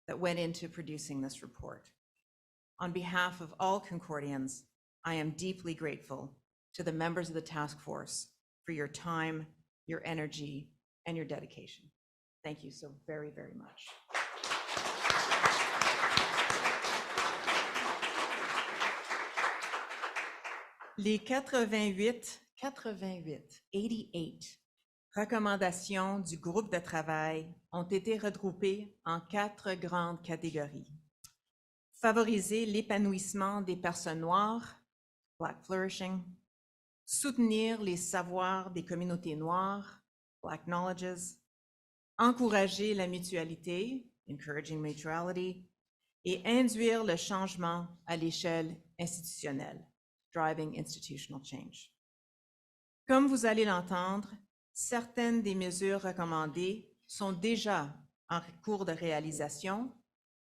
that went into producing this report. On behalf of all Concordians, I am deeply grateful to the members of the task force for your time, your energy, and your dedication. Thank you so very, very much. Les 88 recommandations du groupe de travail ont été regroupées en 4 grandes catégories. Favoriser l'épanouissement des personnes noires, Black Flourishing, soutenir les savoirs des communautés noires, Black Knowledges, encourager la mutualité, Encouraging Mutuality, et induire le changement à l'échelle institutionnelle, Driving Institutional Change. Comme vous allez l'entendre, certaines des mesures recommandées sont déjà en cours de réalisation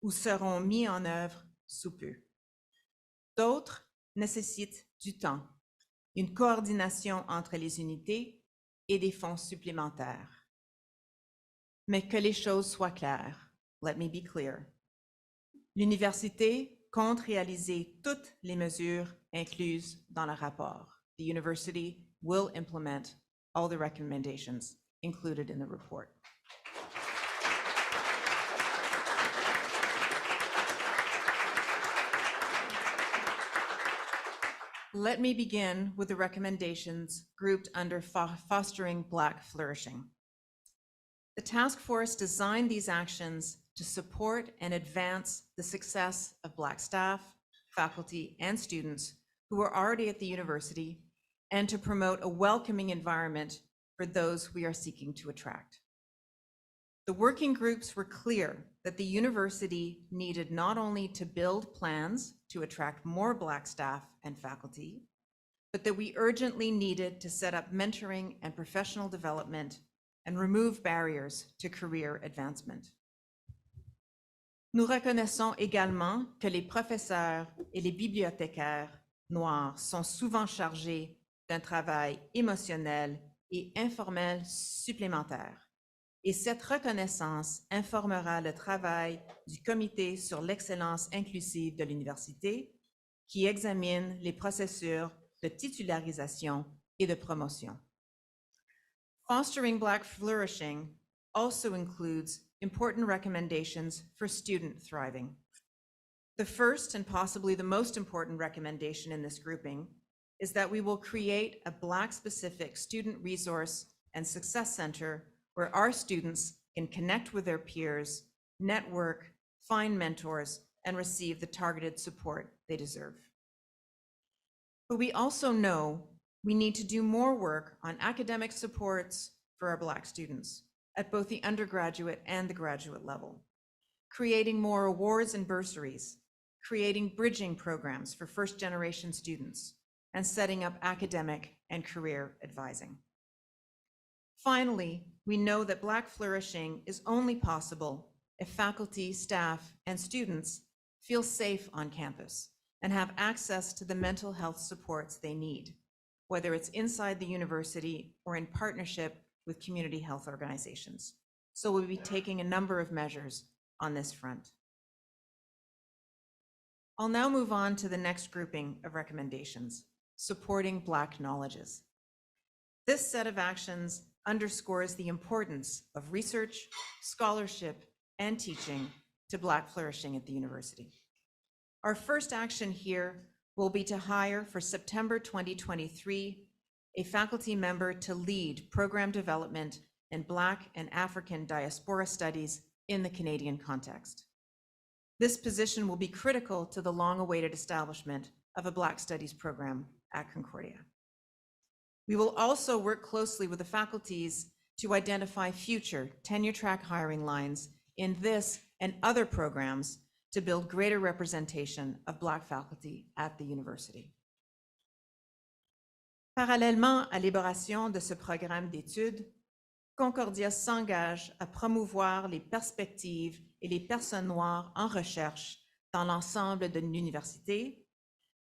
ou seront mises en œuvre sous peu. D'autres nécessitent du temps, une coordination entre les unités et des fonds supplémentaires. Mais que les choses soient claires, let me be clear. L'université compte réaliser toutes les mesures incluses dans le rapport. The university will implement all the recommendations included in the report. Let me begin with the recommendations grouped under fostering Black flourishing. The task force designed these actions to support and advance the success of Black staff, faculty, and students who are already at the university, and to promote a welcoming environment for those we are seeking to attract. The working groups were clear that the university needed not only to build plans to attract more Black staff and faculty, but that we urgently needed to set up mentoring and professional development and remove barriers to career advancement. Nous reconnaissons également que les professeurs et les bibliothécaires noirs sont souvent chargés d'un travail émotionnel et informel supplémentaire. Et cette reconnaissance informera le travail du Comité sur l'excellence inclusive de l'université qui examine les processus de titularisation et de promotion. Fostering Black flourishing also includes important recommendations for student thriving. The first and possibly the most important recommendation in this grouping is that we will create a Black-specific student resource and success center where our students can connect with their peers, network, find mentors, and receive the targeted support they deserve. But we also know we need to do more work on academic supports for our Black students at both the undergraduate and the graduate level, creating more awards and bursaries, creating bridging programs for first-generation students, and setting up academic and career advising. Finally, we know that Black flourishing is only possible if faculty, staff, and students feel safe on campus and have access to the mental health supports they need, whether it's inside the university or in partnership with community health organizations. So we'll be taking a number of measures on this front. I'll now move on to the next grouping of recommendations, supporting Black knowledges. This set of actions underscores the importance of research, scholarship, and teaching to Black flourishing at the university. Our first action here will be to hire for September 2023 a faculty member to lead program development in Black and African diaspora studies in the Canadian context. This position will be critical to the long-awaited establishment of a Black Studies program at Concordia. We will also work closely with the faculties to identify future tenure-track hiring lines in this and other programs to build greater representation of Black faculty at the university. Parallèlement à l'élaboration de ce programme d'études, Concordia s'engage à promouvoir les perspectives et les personnes noires en recherche dans l'ensemble de l'université,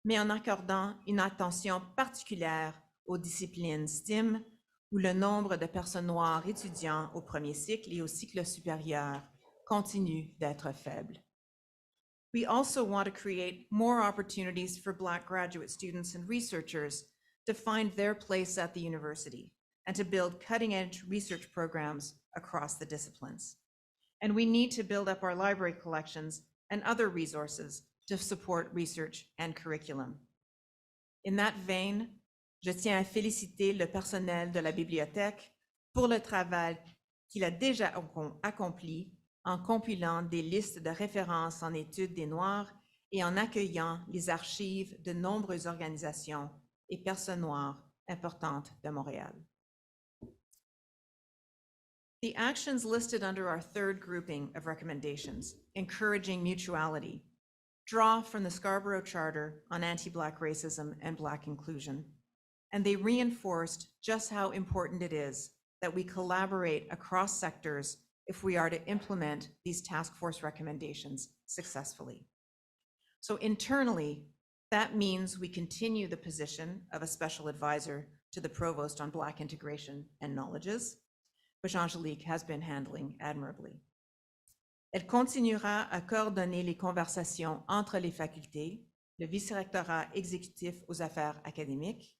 mais en accordant une attention particulière aux disciplines STEM, où le nombre de personnes noires étudiants au premier cycle et au cycle supérieur continue d'être faible. We also want to create more opportunities for Black graduate students and researchers to find their place at the university and to build cutting-edge research programs across the disciplines. And we need to build up our library collections and other resources to support research and curriculum. In that vein, je tiens à féliciter le personnel de la bibliothèque pour le travail qu'il a déjà accompli en compilant des listes de références en études des Noirs et en accueillant les archives de nombreuses organisations et personnes noires importantes de Montréal. The actions listed under our third grouping of recommendations, encouraging mutuality, draw from the Scarborough Charter on anti-Black racism and Black inclusion, and they reinforced just how important it is that we collaborate across sectors if we are to implement these task force recommendations successfully. So internally, that means we continue the position of a special advisor to the Provost on Black integration and knowledges, which Angélique has been handling admirably. Elle continuera à coordonner les conversations entre les facultés, le vice-rectorat exécutif aux affaires académiques,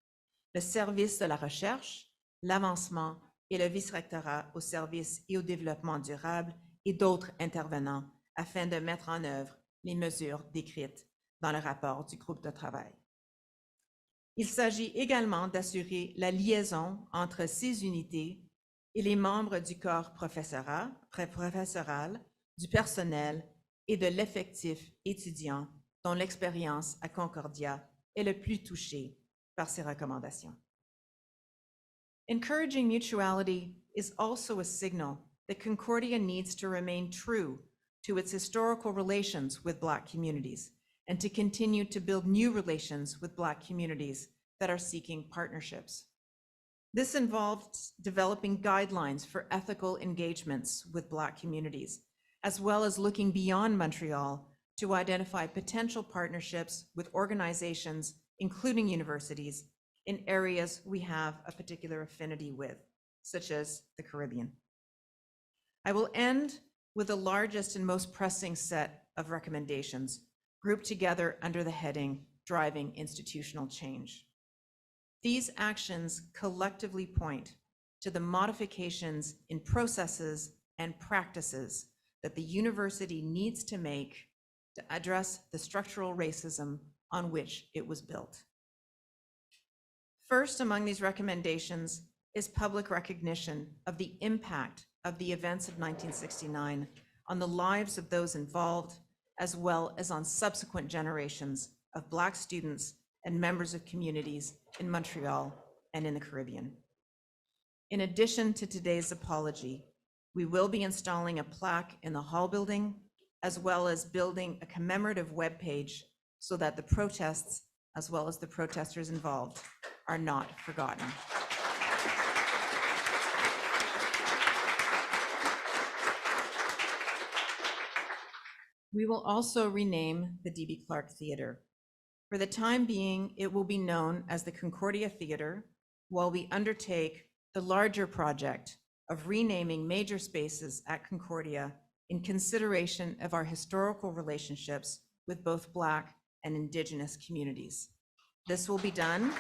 le service de la recherche, l'avancement et le vice-rectorat au service et au développement durable et d'autres intervenants afin de mettre en œuvre les mesures décrites dans le rapport du groupe de travail. Il s'agit également d'assurer la liaison entre ces unités et les membres du corps professoral, du personnel et de l'effectif étudiant dont l'expérience à Concordia est le plus touchée par ces recommandations. Encouraging mutuality is also a signal that Concordia needs to remain true to its historical relations with Black communities and to continue to build new relations with Black communities that are seeking partnerships. This involves developing guidelines for ethical engagements with Black communities, as well as looking beyond Montreal to identify potential partnerships with organizations, including universities, in areas we have a particular affinity with, such as the Caribbean. I will end with the largest and most pressing set of recommendations grouped together under the heading Driving Institutional Change. These actions collectively point to the modifications in processes and practices that the university needs to make to address the structural racism on which it was built. First among these recommendations is public recognition of the impact of the events of 1969 on the lives of those involved, as well as on subsequent generations of Black students and members of communities in Montreal and in the Caribbean. In addition to today's apology, we will be installing a plaque in the Hall building, as well as building a commemorative webpage so that the protests, as well as the protesters involved, are not forgotten. We will also rename the D.B. Clark Theater. For the time being, it will be known as the Concordia Theater, while we undertake the larger project of renaming major spaces at Concordia in consideration of our historical relationships with both Black and Indigenous communities. This will be done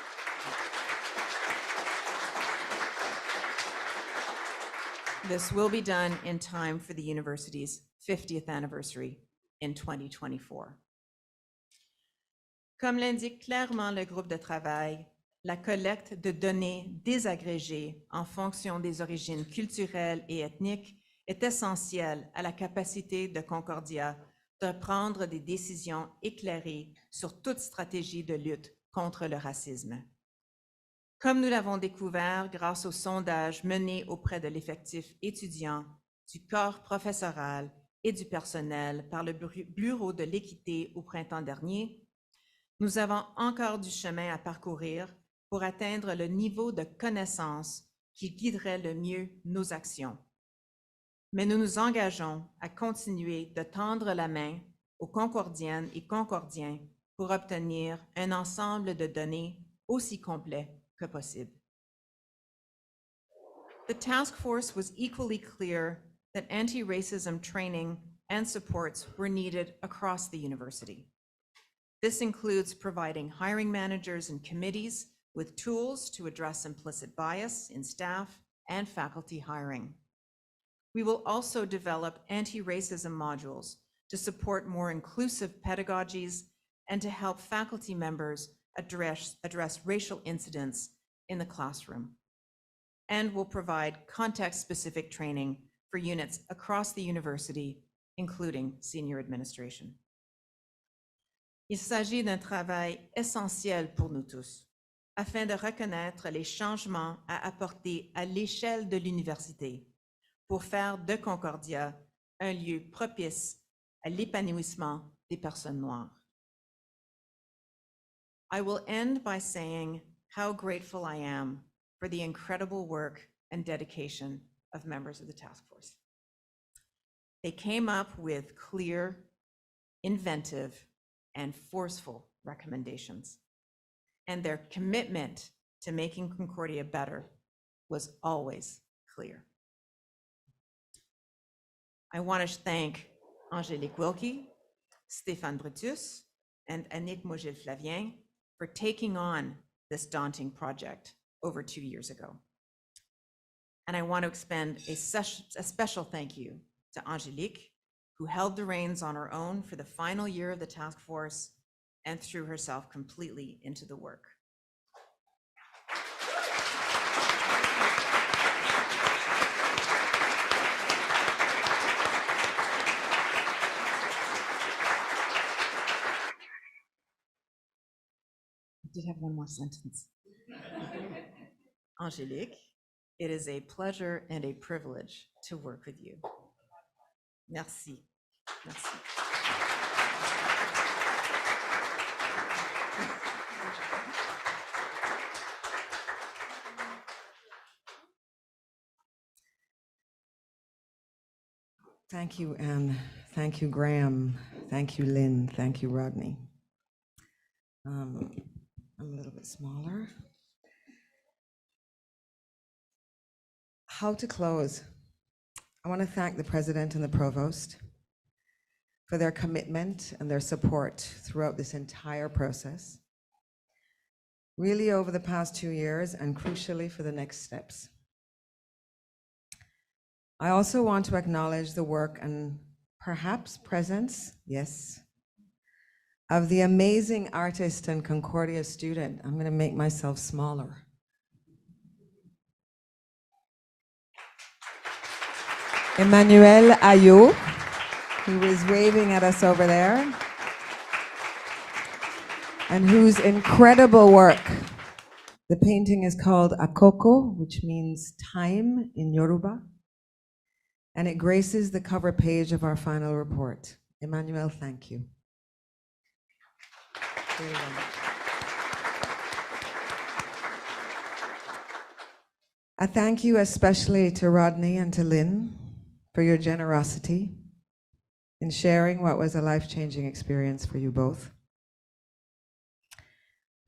in time for the university's 50th anniversary in 2024. Comme l'indique clairement le groupe de travail, la collecte de données désagrégées en fonction des origines culturelles et ethniques est essentielle à la capacité de Concordia de prendre des décisions éclairées sur toute stratégie de lutte contre le racisme. Comme nous l'avons découvert grâce aux sondages menés auprès de l'effectif étudiant, du corps professoral et du personnel par le Bureau de l'équité au printemps dernier, nous avons encore du chemin à parcourir pour atteindre le niveau de connaissance qui guiderait le mieux nos actions. Mais nous nous engageons à continuer de tendre la main aux Concordiennes et Concordiens pour obtenir un ensemble de données aussi complet que possible. The task force was equally clear that anti-racism training and supports were needed across the university. This includes providing hiring managers and committees with tools to address implicit bias in staff and faculty hiring. We will also develop anti-racism modules to support more inclusive pedagogies and to help faculty members address racial incidents in the classroom. And will provide context-specific training for units across the university, including senior administration. Il s'agit d'un travail essentiel pour nous tous, afin de reconnaître les changements à apporter à l'échelle de l'université pour faire de Concordia un lieu propice à l'épanouissement des personnes noires. I will end by saying how grateful I am for the incredible work and dedication of members of the task force. They came up with clear, inventive, and forceful recommendations, and their commitment to making Concordia better was always clear. I want to thank Angélique Wilkie, Stéphane Brutus, and Annick Mogil-Flavien for taking on this daunting project over 2 years ago. And I want to extend a special thank you to Angélique, who held the reins on her own for the final year of the task force and threw herself completely into the work. I did have one more sentence. Angélique, it is a pleasure and a privilege to work with you. Merci. Merci. Thank you, Anne. Thank you, Graham. Thank you, Lynn. Thank you, Rodney. I'm a little bit smaller. How to close? I want to thank the president and the provost for their commitment and their support throughout this entire process, really over the past 2 years, and crucially for the next steps. I also want to acknowledge the work and perhaps presence, yes, of the amazing artist and Concordia student. I'm going to make myself smaller. Emmanuel Ayot, who is waving at us over there, and whose incredible work, the painting is called Akoko, which means time in Yoruba, and it graces the cover page of our final report. Emmanuel, thank you. I thank you especially to Rodney and to Lynn for your generosity in sharing what was a life-changing experience for you both.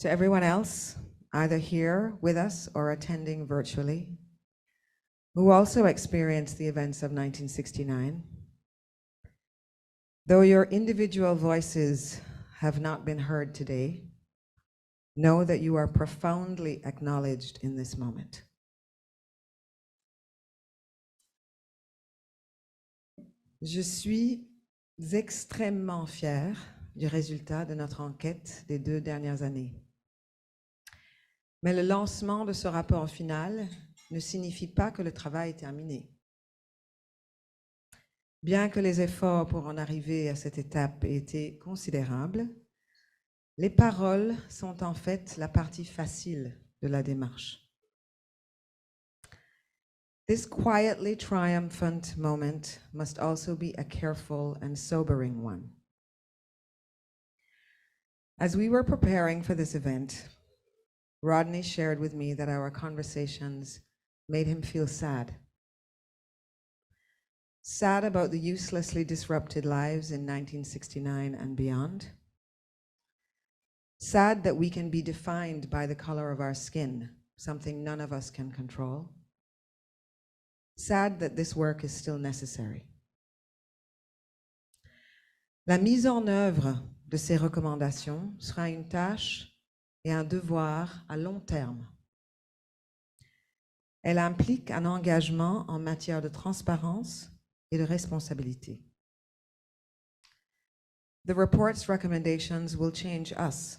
To everyone else, either here with us or attending virtually, who also experienced the events of 1969, though your individual voices have not been heard today, know that you are profoundly acknowledged in this moment. Je suis extrêmement fière du résultat de notre enquête des 2 dernières années. Mais le lancement de ce rapport final ne signifie pas que le travail est terminé. Bien que les efforts pour en arriver à cette étape aient été considérables, les paroles sont en fait la partie facile de la démarche. This quietly triumphant moment must also be a careful and sobering one. As we were preparing for this event, Rodney shared with me that our conversations made him feel sad. Sad about the uselessly disrupted lives in 1969 and beyond. Sad that we can be defined by the color of our skin, something none of us can control. Sad that this work is still necessary. La mise en œuvre de ces recommandations sera une tâche et un devoir à long terme. Elle implique un engagement en matière de transparence et de responsabilité. The report's recommendations will change us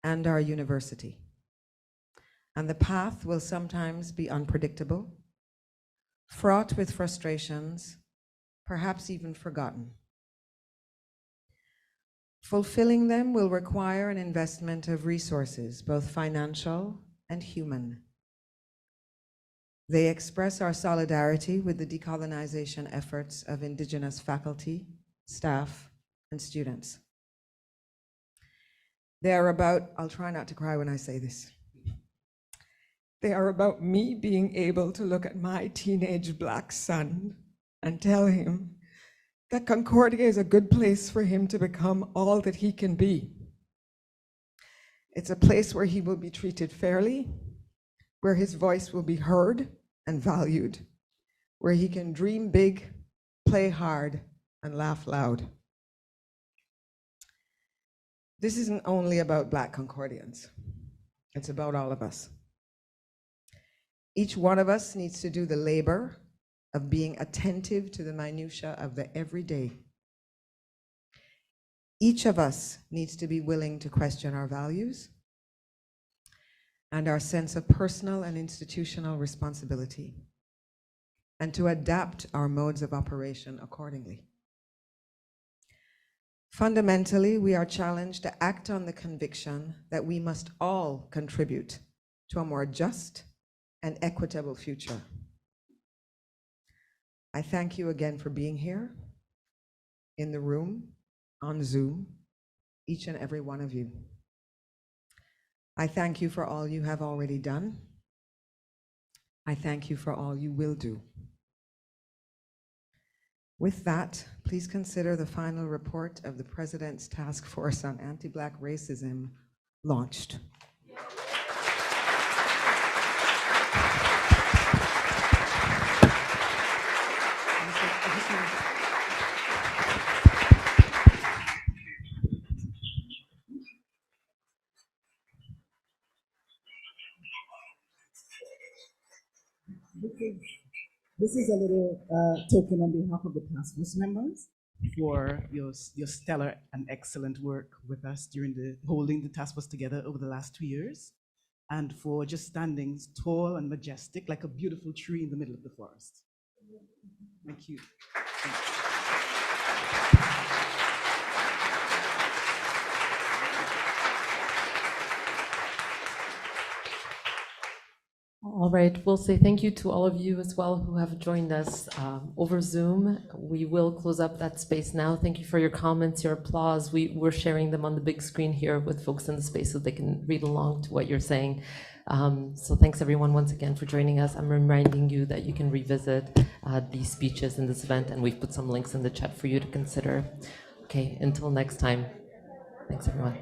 and our university, and the path will sometimes be unpredictable, fraught with frustrations, perhaps even forgotten. Fulfilling them will require an investment of resources, both financial and human. They express our solidarity with the decolonization efforts of Indigenous faculty, staff, and students. They are about, I'll try not to cry when I say this. They are about me being able to look at my teenage Black son and tell him that Concordia is a good place for him to become all that he can be. It's a place where he will be treated fairly, where his voice will be heard and valued, where he can dream big, play hard, and laugh loud. This isn't only about Black Concordians. It's about all of us. Each one of us needs to do the labor of being attentive to the minutiae of the everyday. Each of us needs to be willing to question our values and our sense of personal and institutional responsibility, and to adapt our modes of operation accordingly. Fundamentally, we are challenged to act on the conviction that we must all contribute to a more just and equitable future. I thank you again for being here, in the room, on Zoom, each and every one of you. I thank you for all you have already done. I thank you for all you will do. With that, please consider the final report of the President's Task Force on Anti-Black Racism launched. This is a little token on behalf of the task force members for your stellar and excellent work with us during holding the task force together over the last 2 years, and for just standing tall and majestic like a beautiful tree in the middle of the forest. Thank you. All right, we'll say thank you to all of you as well who have joined us over Zoom. We will close up that space now. Thank you for your comments, your applause. We're sharing them on the big screen here with folks in the space so they can read along to what you're saying. So thanks everyone once again for joining us. I'm reminding you that you can revisit these speeches in this event, and we've put some links in the chat for you to consider. Okay, until next time. Thanks everyone.